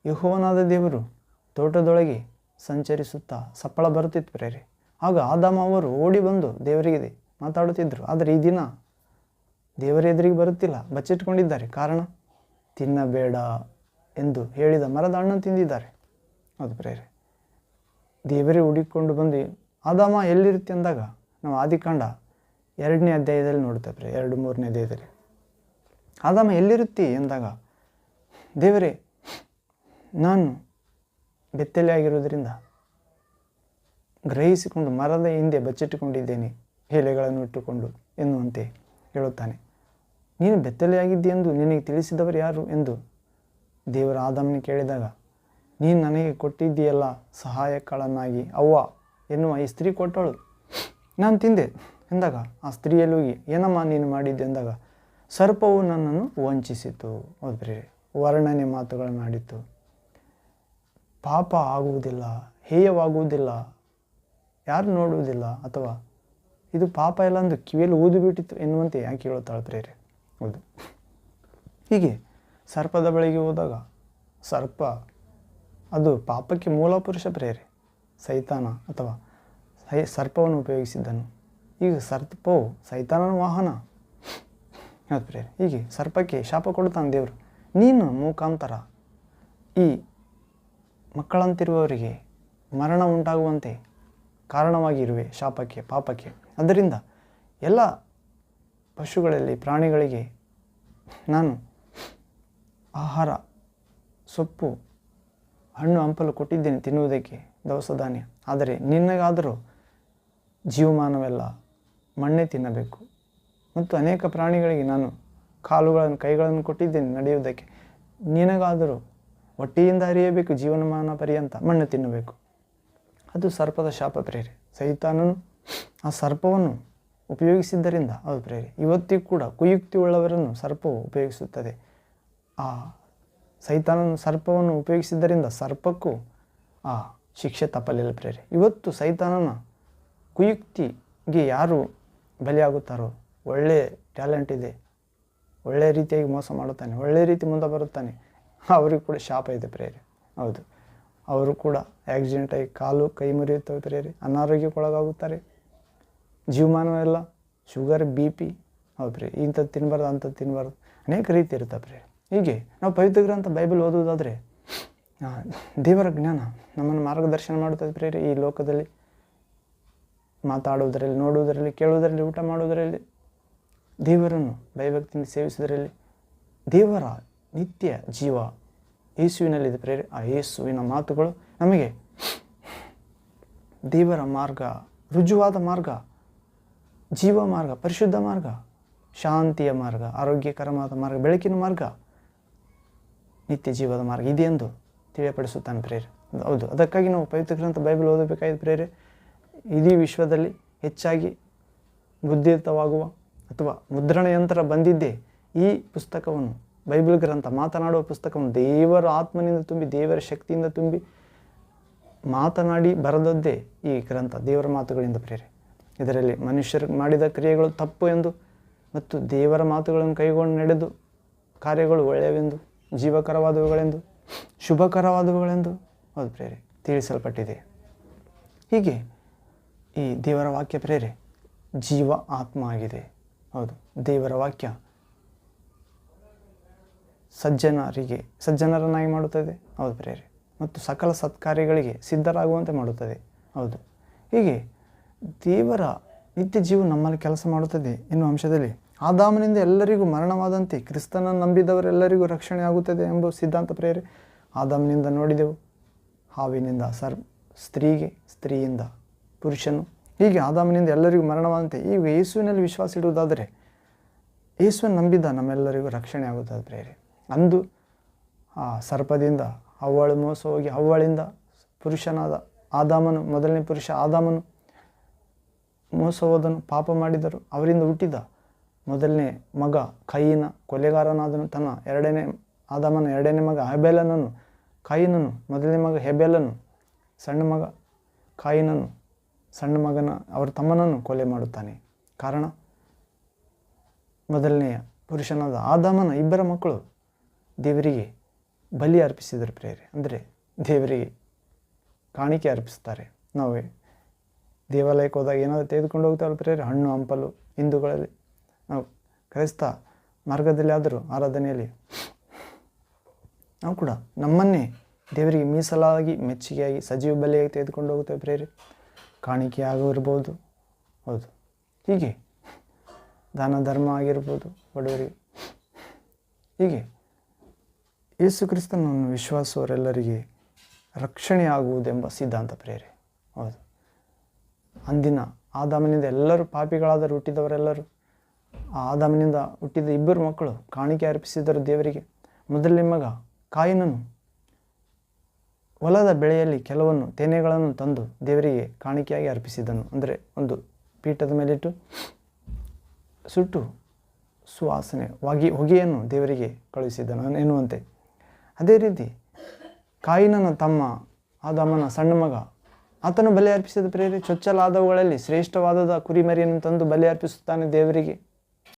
ಯೆಹೋವನಾದ ದೇವರು ತೋಟದೊಳಗೆ ಸಂಚರಿಸುತ್ತಾ ಸಪ್ಪಳ ಬರುತ್ತಿತ್ತು ಪ್ರೇರೆ. ಆಗ ಆದಾಮ ಅವರು ಓಡಿ ಬಂದು ದೇವರಿಗೆ ಮಾತಾಡುತ್ತಿದ್ದರು. ಆದರೆ ಈ ದಿನ ದೇವರ ಎದುರಿಗೆ ಬರುತ್ತಿಲ್ಲ, ಬಚ್ಚಿಟ್ಕೊಂಡಿದ್ದಾರೆ. ಕಾರಣ ತಿನ್ನಬೇಡ ಎಂದು ಹೇಳಿದ ಮರದ ಹಣ್ಣನ್ನು ತಿಂದಿದ್ದಾರೆ. ಹೌದು ಪ್ರೇರೆ, ದೇವರೇ ಹುಡುಕಿಕೊಂಡು ಬಂದು ಆದಾಮ ಎಲ್ಲಿರುತ್ತೆ ಅಂದಾಗ ನಾವು ಆದಿಕಾಂಡ 2ನೇ ಅಧ್ಯಾಯದಲ್ಲಿ ನೋಡ್ತೇವೆ ಪ್ರೇರೆ. 2-3ನೇ ಅಧ್ಯಾಯದಲ್ಲಿ ಆದಾಮ ಎಲ್ಲಿರುತ್ತಿ ಎಂದಾಗ ದೇವರೇ ನಾನು ಬೆತ್ತಲೆ ಆಗಿರುವುದರಿಂದ ಗ್ರಹಿಸಿಕೊಂಡು ಮರದ ಹಿಂದೆ ಬಚ್ಚಿಟ್ಟುಕೊಂಡಿದ್ದೇನೆ, ಎಲೆಗಳನ್ನು ಇಟ್ಟುಕೊಂಡು ಎನ್ನುವಂತೆ ಹೇಳುತ್ತಾನೆ. ನೀನು ಬೆತ್ತಲೆಯಾಗಿದ್ದೀಯೆಂದು ನಿನಗೆ ತಿಳಿಸಿದವರು ಯಾರು ಎಂದು ದೇವರ ಆದಾಮನ ಕೇಳಿದಾಗ, ನೀನು ನನಗೆ ಕೊಟ್ಟಿದ್ದೀಯಲ್ಲ ಸಹಾಯಕಳನ್ನಾಗಿ ಅವ್ವ ಎನ್ನುವ ಈ ಸ್ತ್ರೀ ಕೊಟ್ಟಳು, ನಾನು ತಿಂದೆ ಎಂದಾಗ ಆ ಸ್ತ್ರೀಯಲ್ಲಿ ಹೋಗಿ ಏನಮ್ಮ ನೀನು ಮಾಡಿದ್ದೆ ಎಂದಾಗ ಸರ್ಪವು ನನ್ನನ್ನು ವಂಚಿಸಿತು. ಹೌದ್ರಿ, ವರ್ಣನೆ ಮಾತುಗಳನ್ನಾಡಿತು. ಪಾಪ ಆಗುವುದಿಲ್ಲ, ಹೇಯವಾಗುವುದಿಲ್ಲ, ಯಾರು ನೋಡುವುದಿಲ್ಲ, ಅಥವಾ ಇದು ಪಾಪ ಇಲ್ಲ ಎಂದು ಕಿವಿಯಲ್ಲಿ ಊದು ಬಿಟ್ಟಿತ್ತು ಎನ್ನುವಂತೆ ಯಾಕೆ ಹೇಳುತ್ತಾಳೆ ಪ್ರೇರೆ. ಹೌದು, ಹೀಗೆ ಸರ್ಪದ ಬಳಿಗೆ ಹೋದಾಗ ಸರ್ಪ ಅದು ಪಾಪಕ್ಕೆ ಮೂಲ ಪುರುಷ ಪ್ರೇರೆ, ಸೈತಾನ ಅಥವಾ ಸರ್ಪವನ್ನು ಉಪಯೋಗಿಸಿದ್ದನು. ಈಗ ಸರ್ಪವು ಸೈತಾನನ ವಾಹನ. ಹೌದು ಪ್ರೇರೆ, ಹೀಗೆ ಸರ್ಪಕ್ಕೆ ಶಾಪ ಕೊಡುತ್ತಾನೆ ದೇವರು. ನೀನು ಮುಖಾಂತರ ಈ ಮಕ್ಕಳಂತಿರುವವರಿಗೆ ಮರಣ ಉಂಟಾಗುವಂತೆ ಕಾರಣವಾಗಿರುವೆ ಶಾಪಕ್ಕೆ, ಪಾಪಕ್ಕೆ. ಅದರಿಂದ ಎಲ್ಲ ಪಶುಗಳಲ್ಲಿ, ಪ್ರಾಣಿಗಳಿಗೆ ನಾನು ಆಹಾರ, ಸೊಪ್ಪು, ಹಣ್ಣು ಹಂಪಲು ಕೊಟ್ಟಿದ್ದೇನೆ ತಿನ್ನುವುದಕ್ಕೆ, ದವಸ ಧಾನ್ಯ. ಆದರೆ ನಿನಗಾದರೂ ಜೀವಮಾನವೆಲ್ಲ ಮಣ್ಣೆ ತಿನ್ನಬೇಕು. ಮತ್ತು ಅನೇಕ ಪ್ರಾಣಿಗಳಿಗೆ ನಾನು ಕಾಲುಗಳನ್ನು, ಕೈಗಳನ್ನು ಕೊಟ್ಟಿದ್ದೇನೆ ನಡೆಯುವುದಕ್ಕೆ. ನಿನಗಾದರೂ ಹೊಟ್ಟೆಯಿಂದ ಹರಿಯಬೇಕು, ಜೀವನಮಾನ ಪರ್ಯಂತ ಮಣ್ಣು ತಿನ್ನಬೇಕು. ಅದು ಸರ್ಪದ ಶಾಪ ಪ್ರೇರೆ. ಸೈತಾನನು ಆ ಸರ್ಪವನ್ನು ಉಪಯೋಗಿಸಿದ್ದರಿಂದ, ಹೌದು ಪ್ರೇರೆ, ಇವತ್ತಿಗೂ ಕೂಡ ಕುಯುಕ್ತಿ ಉಳ್ಳವರನ್ನು ಸರ್ಪವು ಉಪಯೋಗಿಸುತ್ತದೆ. ಆ ಸೈತಾನನು ಸರ್ಪವನ್ನು ಉಪಯೋಗಿಸಿದ್ದರಿಂದ ಸರ್ಪಕ್ಕೂ ಆ ಶಿಕ್ಷೆ ತಪ್ಪಲಿಲ್ಲ ಪ್ರೇರೆ. ಇವತ್ತು ಸೈತಾನನ ಕುಯುಕ್ತಿಗೆ ಯಾರು ಬಲಿಯಾಗುತ್ತಾರೋ, ಒಳ್ಳೆಯ ಟ್ಯಾಲೆಂಟ್ ಇದೆ, ಒಳ್ಳೆಯ ರೀತಿಯಾಗಿ ಮೋಸ ಮಾಡುತ್ತಾನೆ, ಒಳ್ಳೆಯ ರೀತಿ ಮುಂದೆ ಬರುತ್ತಾನೆ, ಅವರಿಗೂ ಕೂಡ ಶಾಪ ಇದೆ ಪ್ರೇರೆ. ಹೌದು, ಅವರು ಕೂಡ ಆಕ್ಸಿಡೆಂಟಾಗಿ ಕಾಲು ಕೈ ಮುರಿಯುತ್ತವೆ ಪ್ರೇರೆ, ಅನಾರೋಗ್ಯಕ್ಕೊಳಗಾಗುತ್ತಾರೆ, ಜೀವಮಾನವೆಲ್ಲ ಶುಗರ್, BP. ಹೌದು ಪ್ರೇರೆ, ಇಂಥದ್ದು ತಿನ್ನಬಾರ್ದು, ಅಂಥದ್ದು ತಿನ್ನಬಾರ್ದು, ಅನೇಕ ರೀತಿ ಇರುತ್ತೆ ಪ್ರೇರೆ. ಹೀಗೆ ನಾವು ಪವಿತ್ರ ಗ್ರಂಥ ಬೈಬಲ್ ಓದುವುದಾದರೆ ದೇವರ ಜ್ಞಾನ ನಮ್ಮನ್ನು ಮಾರ್ಗದರ್ಶನ ಮಾಡುತ್ತದೆ ಪ್ರೇರೆ. ಈ ಲೋಕದಲ್ಲಿ ಮಾತಾಡುವುದರಲ್ಲಿ, ನೋಡುವುದರಲ್ಲಿ, ಕೇಳುವುದರಲ್ಲಿ, ಊಟ ಮಾಡುವುದರಲ್ಲಿ, ದೇವರನ್ನು ಭಯಭಕ್ತಿಯಿಂದ ಸೇವಿಸುವುದರಲ್ಲಿ ದೇವರ ನಿತ್ಯ ಜೀವ ಯೇಸುವಿನಲ್ಲಿದೆ ಪ್ರೇರೆ. ಆ ಯೇಸುವಿನ ಮಾತುಗಳು ನಮಗೆ ದೇವರ ಮಾರ್ಗ, ರುಜುವಾದ ಮಾರ್ಗ, ಜೀವ ಮಾರ್ಗ, ಪರಿಶುದ್ಧ ಮಾರ್ಗ, ಶಾಂತಿಯ ಮಾರ್ಗ, ಆರೋಗ್ಯಕರವಾದ ಮಾರ್ಗ, ಬೆಳಕಿನ ಮಾರ್ಗ, ನಿತ್ಯ ಜೀವದ ಮಾರ್ಗ ಇದೆ ಎಂದು ತಿಳಿಯಪಡಿಸುತ್ತಾನೆ ಪ್ರೇರೆ. ಹೌದು, ಅದಕ್ಕಾಗಿ ನಾವು ಪವಿತ್ರ ಗ್ರಂಥ ಬೈಬಲ್ ಓದಬೇಕಾಗಿದೆ ಪ್ರೇರೆ. ಇಡೀ ವಿಶ್ವದಲ್ಲಿ ಹೆಚ್ಚಾಗಿ ಮುದ್ರಿತವಾಗುವ ಅಥವಾ ಮುದ್ರಣ ಯಂತ್ರ ಬಂದಿದ್ದೇ ಈ ಪುಸ್ತಕವನ್ನು, ಬೈಬಲ್ ಗ್ರಂಥ, ಮಾತನಾಡುವ ಪುಸ್ತಕವನ್ನು ದೇವರ ಆತ್ಮನಿಂದ ತುಂಬಿ, ದೇವರ ಶಕ್ತಿಯಿಂದ ತುಂಬಿ ಮಾತನಾಡಿ ಬರೆದದ್ದೇ ಈ ಗ್ರಂಥ, ದೇವರ ಮಾತುಗಳಿಂದ ಪ್ರೇರೆ. ಇದರಲ್ಲಿ ಮನುಷ್ಯರು ಮಾಡಿದ ಕ್ರಿಯೆಗಳು ತಪ್ಪು ಎಂದು ಮತ್ತು ದೇವರ ಮಾತುಗಳನ್ನು ಕೈಗೊಂಡು ನಡೆದು ಕಾರ್ಯಗಳು ಒಳ್ಳೆಯವೆಂದು, ಜೀವಕರವಾದವುಗಳೆಂದು, ಶುಭಕರವಾದವುಗಳೆಂದು, ಹೌದು ಪ್ರೇರೆ, ತಿಳಿಸಲ್ಪಟ್ಟಿದೆ. ಹೀಗೆ ಈ ದೇವರ ವಾಕ್ಯ ಪ್ರೇರೆ ಜೀವ ಆತ್ಮ ಆಗಿದೆ. ಹೌದು, ದೇವರ ವಾಕ್ಯ ಸಜ್ಜನರನ್ನಾಗಿ ಮಾಡುತ್ತದೆ. ಹೌದು ಪ್ರೇರೆ, ಮತ್ತು ಸಕಲ ಸತ್ಕಾರ್ಯಗಳಿಗೆ ಸಿದ್ಧರಾಗುವಂತೆ ಮಾಡುತ್ತದೆ. ಹೌದು, ಹೀಗೆ ದೇವರ ನಿತ್ಯ ಜೀವ ನಮ್ಮಲ್ಲಿ ಕೆಲಸ ಮಾಡುತ್ತದೆ ಎನ್ನುವ ಅಂಶದಲ್ಲಿ ಆದಾಮನಿಂದ ಎಲ್ಲರಿಗೂ ಮರಣವಾದಂತೆ ಕ್ರಿಸ್ತನನ್ನು ನಂಬಿದವರೆಲ್ಲರಿಗೂ ರಕ್ಷಣೆ ಆಗುತ್ತದೆ ಎಂಬ ಸಿದ್ಧಾಂತ ಪ್ರೇರೆ. ಆದಾಮನಿಂದ ನೋಡಿದೆವು, ಹಾವಿನಿಂದ ಸ್ತ್ರೀಗೆ, ಸ್ತ್ರೀಯಿಂದ ಪುರುಷನು, ಹೀಗೆ ಆದಾಮನಿಂದ ಎಲ್ಲರಿಗೂ ಮರಣವಾದಂತೆ ಈಗ ಯೇಸುವಿನಲ್ಲಿ ವಿಶ್ವಾಸ ಇಡುವುದಾದರೆ ಯೇಸುವನ್ನು ನಂಬಿದ ನಮ್ಮೆಲ್ಲರಿಗೂ ರಕ್ಷಣೆ ಆಗುತ್ತದೆ ಪ್ರೇರೆ. ಅಂದು ಆ ಸರ್ಪದಿಂದ ಹವ್ವಳು ಮೋಸ ಹೋಗಿ ಹವ್ವಳಿಂದ ಪುರುಷನಾದ ಆದಾಮನು, ಮೊದಲನೇ ಪುರುಷ ಆದಾಮನು ಮೋಸ ಹೋದನು, ಪಾಪ ಮಾಡಿದರು. ಅವರಿಂದ ಹುಟ್ಟಿದ ಮೊದಲನೇ ಮಗ ಕೈಯಿನ ಕೊಲೆಗಾರನಾದನು. ತನ್ನ ಆದಾಮನ ಎರಡನೇ ಮಗ ಹೆಬೇಲನನ್ನು, ಕೈಯಿನನು ಮೊದಲನೇ ಮಗ ಹೆಬೇಲನು, ಸಣ್ಣ ಮಗ ಕಾಯಿನನು ಸಣ್ಣ ಮಗನ ಅವರ ತಮ್ಮನನ್ನು ಕೊಲೆ ಮಾಡುತ್ತಾನೆ. ಕಾರಣ ಮೊದಲನೆಯ ಪುರುಷನಾದ ಆದಾಮನ ಇಬ್ಬರ ಮಕ್ಕಳು ದೇವರಿಗೆ ಬಲಿ ಅರ್ಪಿಸಿದರು ಪ್ರೇರೆ. ಅಂದರೆ ದೇವರಿಗೆ ಕಾಣಿಕೆ ಅರ್ಪಿಸ್ತಾರೆ. ನಾವು ದೇವಾಲಯಕ್ಕೆ ಹೋದಾಗ ಏನಾದರೂ ತೆಗೆದುಕೊಂಡು ಹೋಗ್ತಾರೆ ಪ್ರೇರೆ, ಹಣ್ಣು ಹಂಪಲು. ಹಿಂದೂಗಳಲ್ಲಿ ನಾವು ಕ್ರೈಸ್ತ ಮಾರ್ಗದಲ್ಲಿ ಆದರೂ ಆರಾಧನೆಯಲ್ಲಿ ನಾವು ಕೂಡ ನಮ್ಮನ್ನೇ ದೇವರಿಗೆ ಮೀಸಲಾಗಿ ಮೆಚ್ಚುಗೆಯಾಗಿ ಸಜೀವ ಬಲಿಯಾಗಿ ತೆಗೆದುಕೊಂಡು ಹೋಗುತ್ತೇವೆ ಪ್ರೇರೆ. ಕಾಣಿಕೆ ಆಗಿರ್ಬೋದು, ಹೌದು, ಹೀಗೆ ದಾನ ಧರ್ಮ ಆಗಿರ್ಬೋದು ಬಡವರಿಗೆ. ಹೀಗೆ ಯೇಸು ಕ್ರಿಸ್ತನನ್ನು ವಿಶ್ವಾಸವರೆಲ್ಲರಿಗೆ ರಕ್ಷಣೆ ಆಗುವುದೆಂಬ ಸಿದ್ಧಾಂತ ಪ್ರೇರೆ. ಹೌದು, ಅಂದಿನ ಆದಾಮನಿಂದ ಎಲ್ಲರೂ ಪಾಪಿಗಳಾದರೂ ಹುಟ್ಟಿದವರೆಲ್ಲರೂ ಆ ಆದಾಮನಿಂದ ಹುಟ್ಟಿದ ಇಬ್ಬರು ಮಕ್ಕಳು ಕಾಣಿಕೆ ಅರ್ಪಿಸಿದರು ದೇವರಿಗೆ. ಮೊದಲನೇ ಮಗ ಕಾಯಿನನು ಹೊಲದ ಬೆಳೆಯಲ್ಲಿ ಕೆಲವನ್ನು ತೆನೆಗಳನ್ನು ತಂದು ದೇವರಿಗೆ ಕಾಣಿಕೆಯಾಗಿ ಅರ್ಪಿಸಿದನು. ಅಂದರೆ ಒಂದು ಪೀಠದ ಮೇಲಿಟ್ಟು ಸುಟ್ಟು ಸುವಾಸನೆ ಹೊಗೆಯನ್ನು ದೇವರಿಗೆ ಕಳುಹಿಸಿದನು ಎನ್ನುವಂತೆ. ಅದೇ ರೀತಿ ಕಾಯಿನನ ತಮ್ಮ ಆದಾಮನ ಸಣ್ಣ ಮಗ ಆತನು ಬಲಿ ಅರ್ಪಿಸಿದ ಪ್ರೇರೆ. ಚೊಚ್ಚಲಾದವುಗಳಲ್ಲಿ ಶ್ರೇಷ್ಠವಾದ ಕುರಿಮರಿಯನ್ನು ತಂದು ಬಲಿ ಅರ್ಪಿಸುತ್ತಾನೆ ದೇವರಿಗೆ.